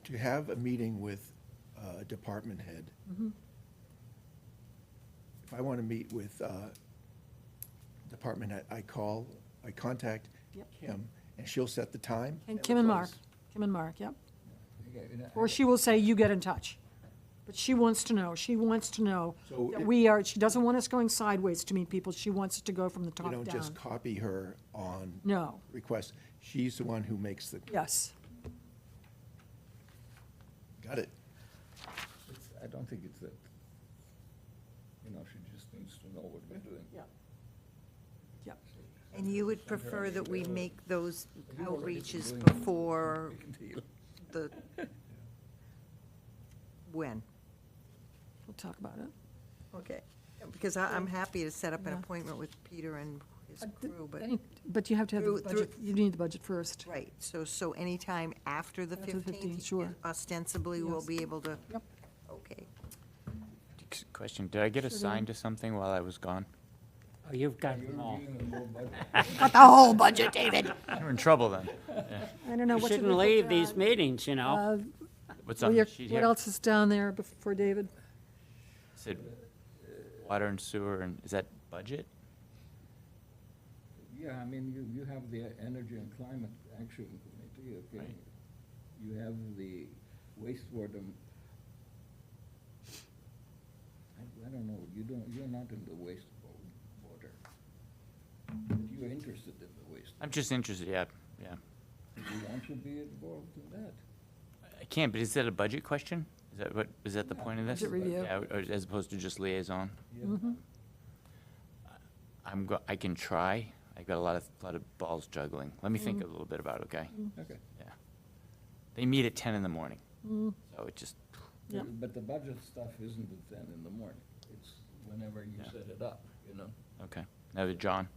to have a meeting with a department head, if I want to meet with department head, I contact Yep. Kim, and she'll set the time? And the Kim and Mark. place. Kim and Mark, yep. Okay, and Or she will say, you get in touch. But she wants to know So that it- she doesn't want us going sideways to meet people. She wants it to go from the You top don't just down. copy her on No, request. She's the one who makes the, yes. Got it. I don't think it's that, she just needs to know what we're doing. Yeah. Yep. And you would prefer that we make those outreaches before the, when? We'll talk about it. Okay, because I'm happy to set up an Yeah. appointment with Peter and his crew, but, But you have to have the Through- budget, you need the budget first. right, so anytime after the After the 15th, 15th? sure. Ostensibly, we'll Yes. be able to, Yep. okay. Question, did I get assigned to something while I was gone? Oh, you've got them all. Got the whole budget, David. We're in trouble then. Yeah. I don't know You what you shouldn't would leave put, these meetings, you know. What's What on the sheet here? else is down there for David? Said water and sewer, and is that budget? Yeah, I mean, you have the Energy and Climate Action Committee, okay? Right. You have the wastewater. I don't know, you're not in the wastewater. But you're interested in the waste. I'm just interested, yeah. You want to be involved in that. I can't, but is that a budget question? Is that the point of this? Budget review. Yeah, or as opposed to just liaison? Yeah. I can try. I've got a lot of balls juggling. Let me think a little bit about it, okay? Okay. Yeah. They meet at 10 in the morning, so it just, Yep. But the budget stuff isn't at 10 in the morning. It's whenever you Yeah. set it up, okay. Now with John?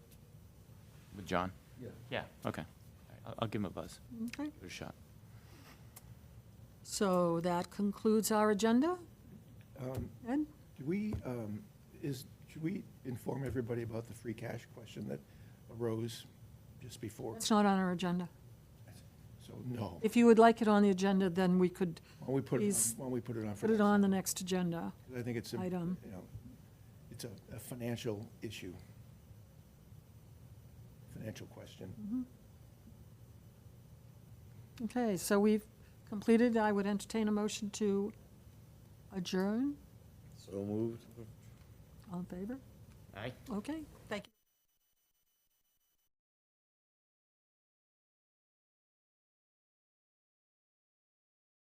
With John? Yeah. Yeah, okay. All right, I'll give him a buzz. Okay. Give it a shot. So that concludes our agenda. Ed? Do we, should we inform everybody about the free cash question that arose just before? It's not on our agenda. So, no. If you would like it on the agenda, then we could Why don't we put it please on, why don't we put it on for put it next on the time? next agenda. 'Cause I think it's, item. it's a financial issue. Financial question. Okay, so we've completed. I would entertain a motion to adjourn. So moved. All in favor? Aye. Okay, thank you.